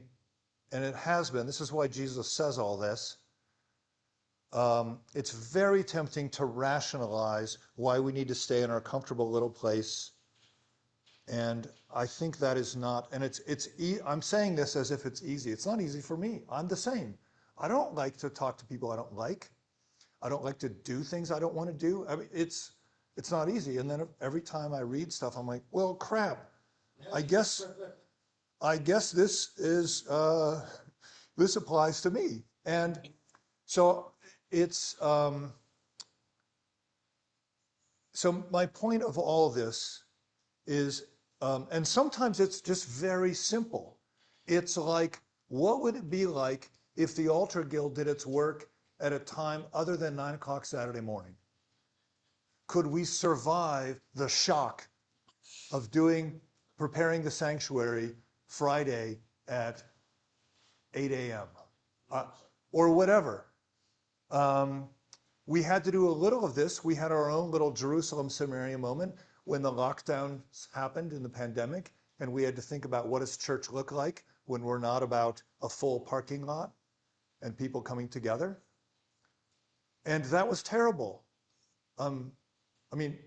and it has been. This is why Jesus says all this. It's very tempting to rationalize why we need to stay in our comfortable little place. And I think that is not, and I'm saying this as if it's easy. It's not easy for me. I'm the same. I don't like to talk to people I don't like. I don't like to do things I don't want to do. I mean, it's not easy. And then every time I read stuff, I'm like, well, crap. I guess this is this applies to me. And so it's so my point of all of this is, and sometimes it's just very simple. It's like, what would it be like if the Altar Guild did its work at a time other than 9 o'clock Saturday morning? Could we survive the shock of preparing the sanctuary Friday at 8 a.m. Or whatever? We had to do a little of this. We had our own little Jerusalem Samaria moment when the lockdowns happened in the pandemic, and we had to think about, what does church look like when we're not about a full parking lot and people coming together? And that was terrible. I mean,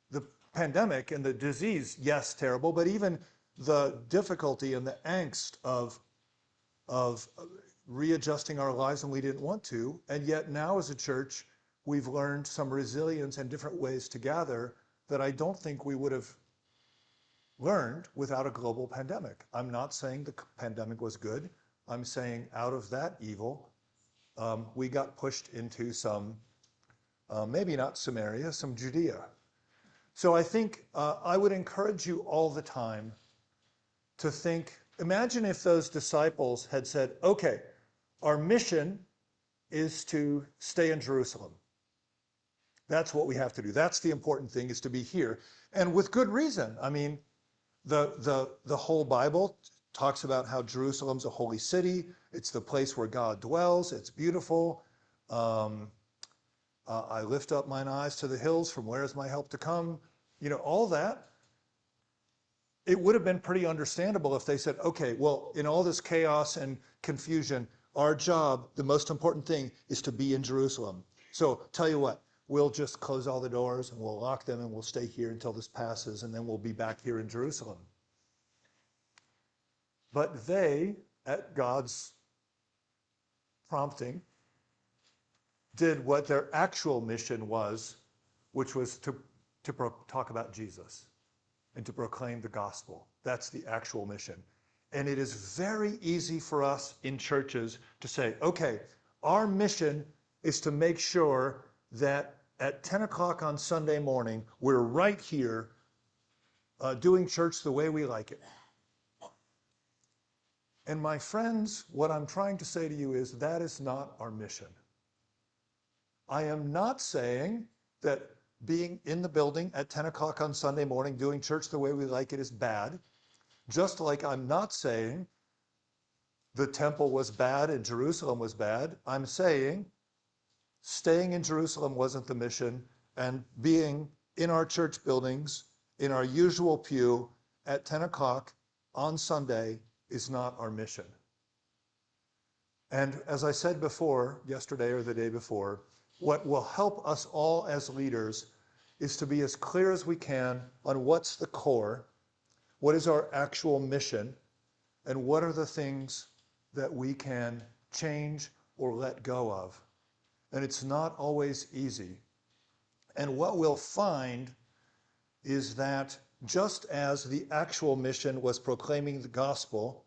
the pandemic and the disease, yes, terrible, but even the difficulty and the angst of readjusting our lives when we didn't want to. And yet now as a church, we've learned some resilience and different ways to gather that I don't think we would have learned without a global pandemic. I'm not saying the pandemic was good. I'm saying out of that evil, we got pushed into some, maybe not Samaria, some Judea. So I think I would encourage you all the time to think, imagine if those disciples had said, okay, our mission is to stay in Jerusalem. That's what we have to do. That's the important thing, is to be here. And with good reason. I mean, the whole Bible talks about how Jerusalem's a holy city. It's the place where God dwells. It's beautiful. I lift up mine eyes to the hills. From where is my help to come? You know, all that. It would have been pretty understandable if they said, okay, well, in all this chaos and confusion, our job, the most important thing, is to be in Jerusalem. So tell you what, we'll just close all the doors and we'll lock them and we'll stay here until this passes, and then we'll be back here in Jerusalem. But they, at God's prompting, did what their actual mission was, which was to talk about Jesus and to proclaim the gospel. That's the actual mission. And it is very easy for us in churches to say, okay, our mission is to make sure that at 10 o'clock on Sunday morning, we're right here doing church the way we like it. And my friends, what I'm trying to say to you is that is not our mission. I am not saying that being in the building at 10 o'clock on Sunday morning doing church the way we like it is bad. Just like I'm not saying the temple was bad and Jerusalem was bad. I'm saying staying in Jerusalem wasn't the mission, and being in our church buildings, in our usual pew at 10 o'clock on Sunday is not our mission. And as I said before, yesterday or the day before, what will help us all as leaders is to be as clear as we can on what's the core, what is our actual mission, and what are the things that we can change or let go of. And it's not always easy. And what we'll find is that just as the actual mission was proclaiming the gospel,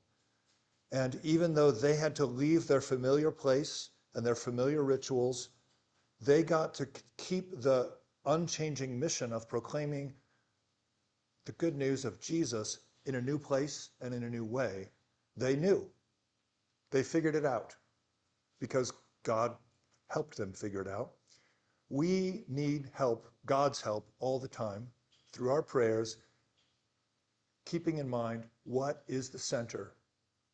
and even though they had to leave their familiar place and their familiar rituals, they got to keep the unchanging mission of proclaiming the good news of Jesus in a new place and in a new way. They knew. They figured it out because God helped them figure it out. We need help, God's help, all the time through our prayers keeping in mind what is the center,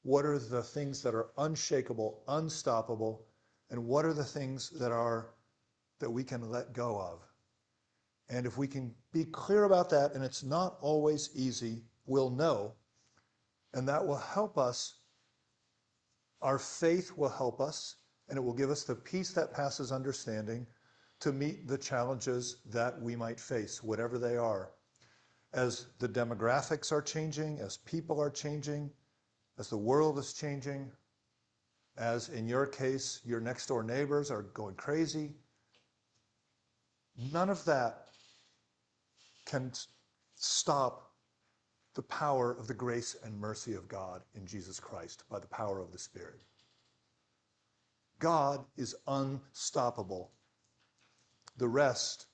what are the things that are unshakable, unstoppable, and what are the things that we can let go of. And if we can be clear about that, and it's not always easy, we'll know, and that will help us. Our faith will help us, and it will give us the peace that passes understanding to meet the challenges that we might face, whatever they are. As the demographics are changing, as people are changing, as the world is changing, as in your case, your next door neighbors are going crazy, none of that can stop the power of the grace and mercy of God in Jesus Christ by the power of the Spirit. God is unstoppable. The rest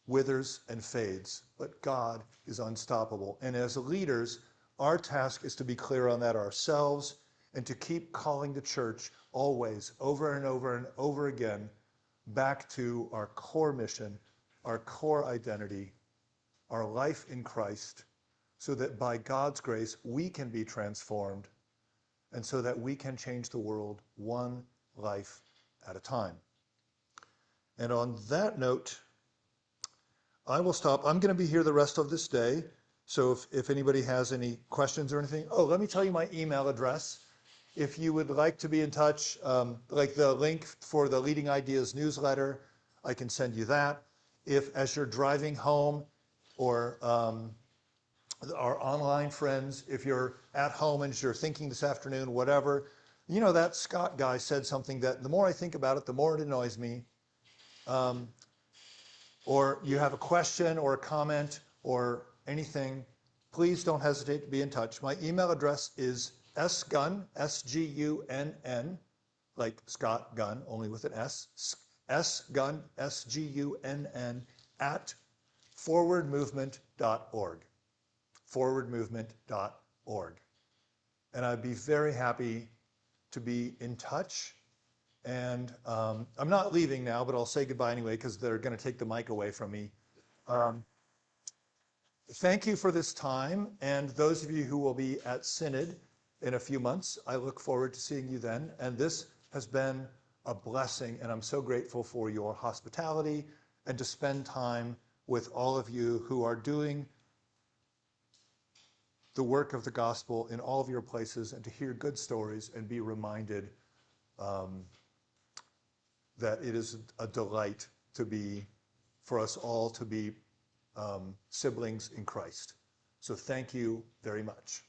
withers and fades, but God is unstoppable. And as leaders, our task is to be clear on that ourselves and to keep calling the church always, over and over and over again, back to our core mission, our core identity, our life in Christ, so that by God's grace we can be transformed and so that we can change the world one life at a time. And on that note, I will stop. I'm going to be here the rest of this day. So if anybody has any questions or anything, let me tell you my email address. If you would like to be in touch, like the link for the Leading Ideas newsletter, I can send you that. If as you're driving home, or our online friends, if you're at home and you're thinking this afternoon, whatever, that Scott guy said something that the more I think about it, the more it annoys me. Or you have a question or a comment or anything, please don't hesitate to be in touch. My email address is sgunn, S-G-U-N-N, like Scott Gunn, only with an S, sgunn, S-G-U-N-N, at forwardmovement.org, forwardmovement.org. And I'd be very happy to be in touch. And I'm not leaving now, but I'll say goodbye anyway because they're going to take the mic away from me. Thank you for this time. And those of you who will be at Synod in a few months, I look forward to seeing you then. And this has been a blessing, and I'm so grateful for your hospitality and to spend time with all of you who are doing the work of the gospel in all of your places, and to hear good stories and be reminded that it is a delight for us all to be siblings in Christ. So thank you very much.